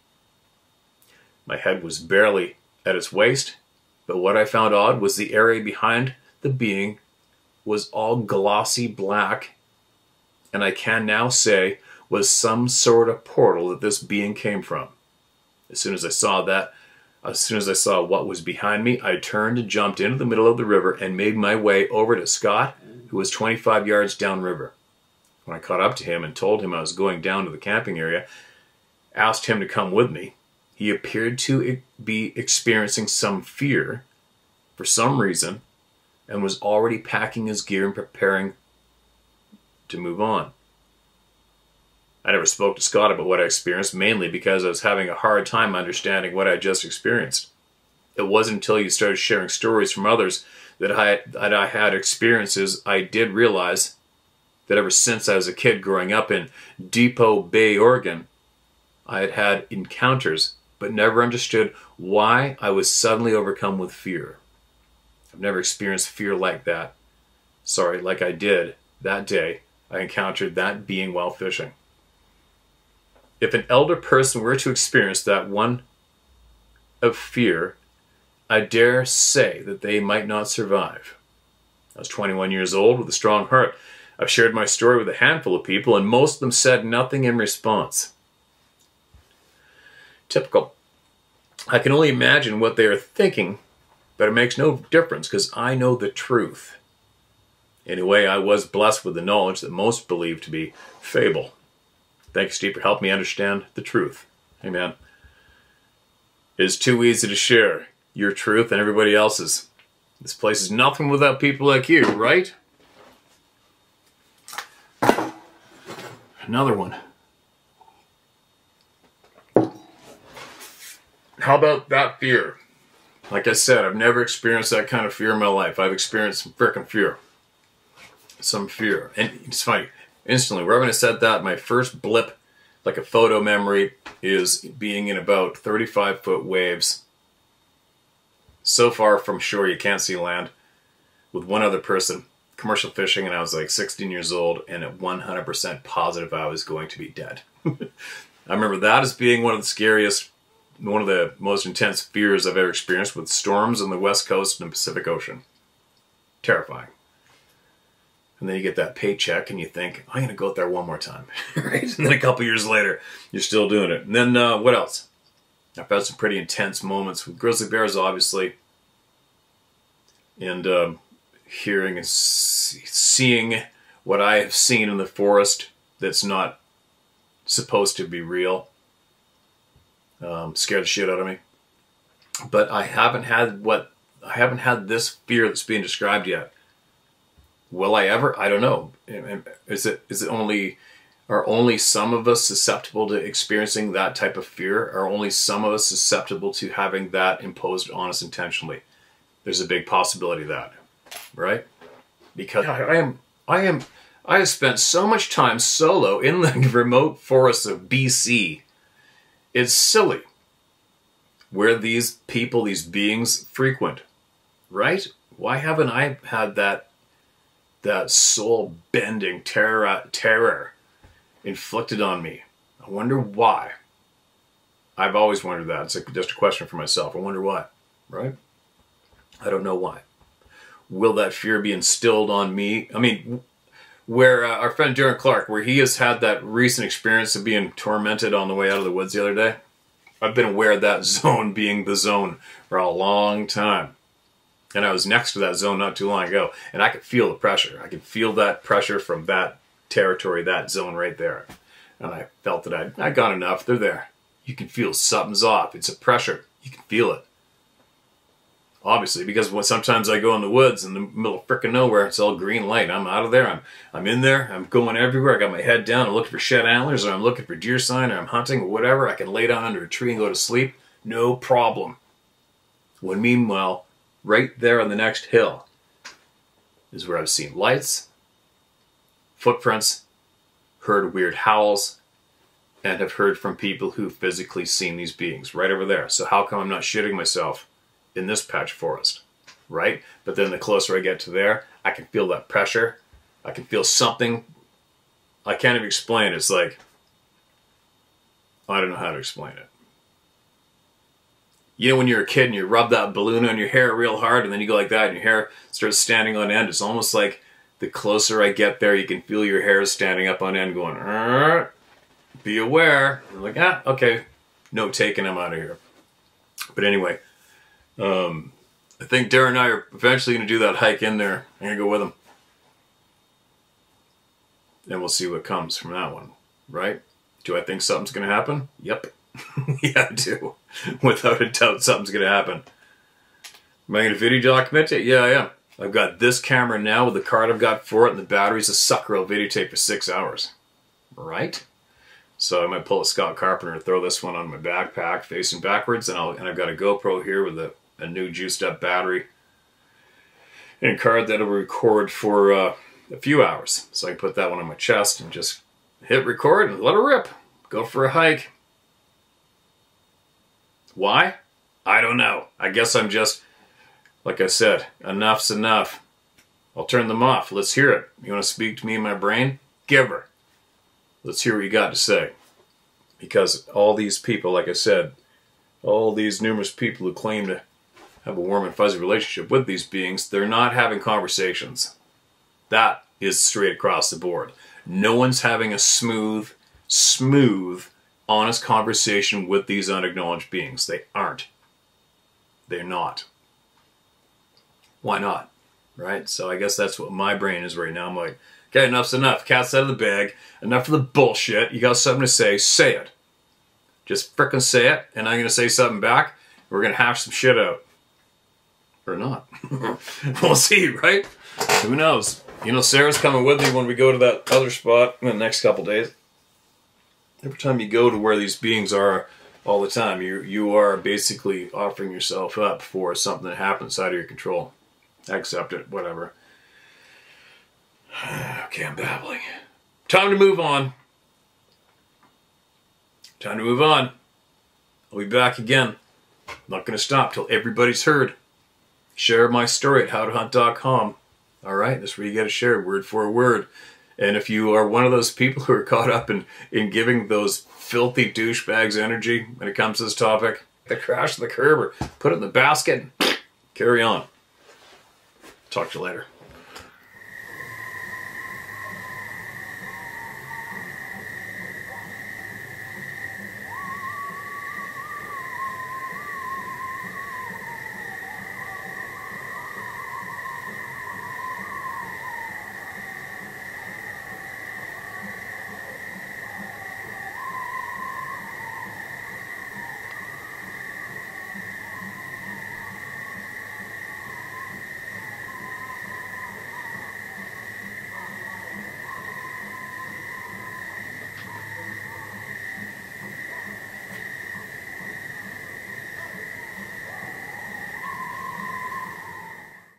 My head was barely at its waist, but what I found odd was the area behind the being was all glossy black, and I can now say was some sort of portal that this being came from. As soon as I saw what was behind me, I turned and jumped into the middle of the river and made my way over to Scott, who was 25 yards downriver. When I caught up to him and told him I was going down to the camping area, asked him to come with me, he appeared to be experiencing some fear for some reason and was already packing his gear and preparing to move on. I never spoke to Scott about what I experienced, mainly because I was having a hard time understanding what I just experienced. It wasn't until you started sharing stories from others that I had experiences I did realize that ever since I was a kid growing up in Depot Bay, Oregon, I had had encounters but never understood why I was suddenly overcome with fear. I've never experienced fear like that. Like I did that day I encountered that being while fishing. If an elder person were to experience that one of fear, I dare say that they might not survive. I was 21 years old with a strong heart. I've shared my story with a handful of people, and most of them said nothing in response. Typical. I can only imagine what they are thinking, but it makes no difference because I know the truth. Anyway, I was blessed with the knowledge that most believe to be fable. Thank you, Steve, for helping me understand the truth. Amen. It is too easy to share your truth and everybody else's. This place is nothing without people like you, right? Another one. How about that fear? Like I said, I've never experienced that kind of fear in my life. I've experienced some frickin' fear. Some fear. And it's funny. Instantly, wherever I said that, my first blip, like a photo memory, is being in about 35-foot waves. So far from shore you can't see land. With one other person. Commercial fishing, and I was like 16 years old and at 100% positive I was going to be dead. I remember that as being one of the most intense fears I've ever experienced, with storms on the West Coast and the Pacific Ocean. Terrifying. And then you get that paycheck and you think, I'm going to go out there one more time. Right? And then a couple years later, you're still doing it. And then what else? I've had some pretty intense moments with grizzly bears, obviously. And hearing and seeing what I have seen in the forest that's not supposed to be real. Scared the shit out of me. But I haven't had this fear that's being described yet. Will I ever? I don't know. Are only some of us susceptible to experiencing that type of fear? Are only some of us susceptible to having that imposed on us intentionally? There's a big possibility of that, right? Because I have spent so much time solo in the remote forests of BC. It's silly. where these people, these beings frequent, right? Why haven't I had that soul-bending terror inflicted on me? I wonder why. I've always wondered that. It's just a question for myself. I wonder why, right? I don't know why. Will that fear be instilled on me? I mean, where our friend Darren Clark, where he has had that recent experience of being tormented on the way out of the woods the other day, I've been aware of that zone being the zone for a long time. And I was next to that zone not too long ago, and I could feel the pressure. I could feel that pressure from that territory, that zone right there. And I felt that I got enough. They're there. You can feel something's off. It's a pressure. You can feel it. Obviously, because sometimes I go in the woods in the middle of frickin' nowhere, it's all green light. I'm out of there. I'm in there. I'm going everywhere. I got my head down. I'm looking for shed antlers, or I'm looking for deer sign, or I'm hunting, or whatever. I can lay down under a tree and go to sleep. No problem. When meanwhile, right there on the next hill is where I've seen lights, footprints, heard weird howls, and have heard from people who've physically seen these beings right over there. So how come I'm not shitting myself in this patch of forest, right? But then the closer I get to there, I can feel that pressure. I can feel something. I can't even explain it. It's like, I don't know how to explain it. You know when you're a kid and you rub that balloon on your hair real hard and then you go like that and your hair starts standing on end? It's almost like the closer I get there, you can feel your hair standing up on end going, be aware. I'm like, okay, no taking, I'm out of here. But anyway, I think Darren and I are eventually going to do that hike in there. I'm going to go with him. And we'll see what comes from that one, right? Do I think something's going to happen? Yep. Yeah, I do. Without a doubt, something's going to happen. Am I going to video document it? Yeah, I am. I've got this camera now with the card I've got for it, and the battery's a sucker. I'll videotape for 6 hours. Right? So I might pull a Scott Carpenter and throw this one on my backpack facing backwards, and I've got a GoPro here with a new juiced up battery and a card that'll record for a few hours. So I can put that one on my chest and just hit record and let it rip. Go for a hike. Why? I don't know. I guess I'm just, like I said, enough's enough. I'll turn them off. Let's hear it. You want to speak to me in my brain? Give her. Let's hear what you got to say. Because all these people, like I said, all these numerous people who claim to have a warm and fuzzy relationship with these beings, they're not having conversations. That is straight across the board. No one's having a smooth, honest conversation with these unacknowledged beings. They aren't. They're not. Why not? Right? So I guess that's what my brain is right now. I'm like, okay, enough's enough. Cat's out of the bag. Enough of the bullshit. You got something to say it. Just frickin' say it, and I'm going to say something back. We're going to hash some shit out. Or not. We'll see, right? Who knows? You know, Sarah's coming with me when we go to that other spot in the next couple days. Every time you go to where these beings are all the time, you are basically offering yourself up for something that happens out of your control. Accept it, whatever. Okay, I'm babbling. Time to move on. Time to move on. I'll be back again. I'm not going to stop till everybody's heard. Share my story at howtohunt.com. Alright, that's where you get to share word for word. And if you are one of those people who are caught up in giving those filthy douchebags energy when it comes to this topic, the crash of the curb or put it in the basket, carry on. Talk to you later.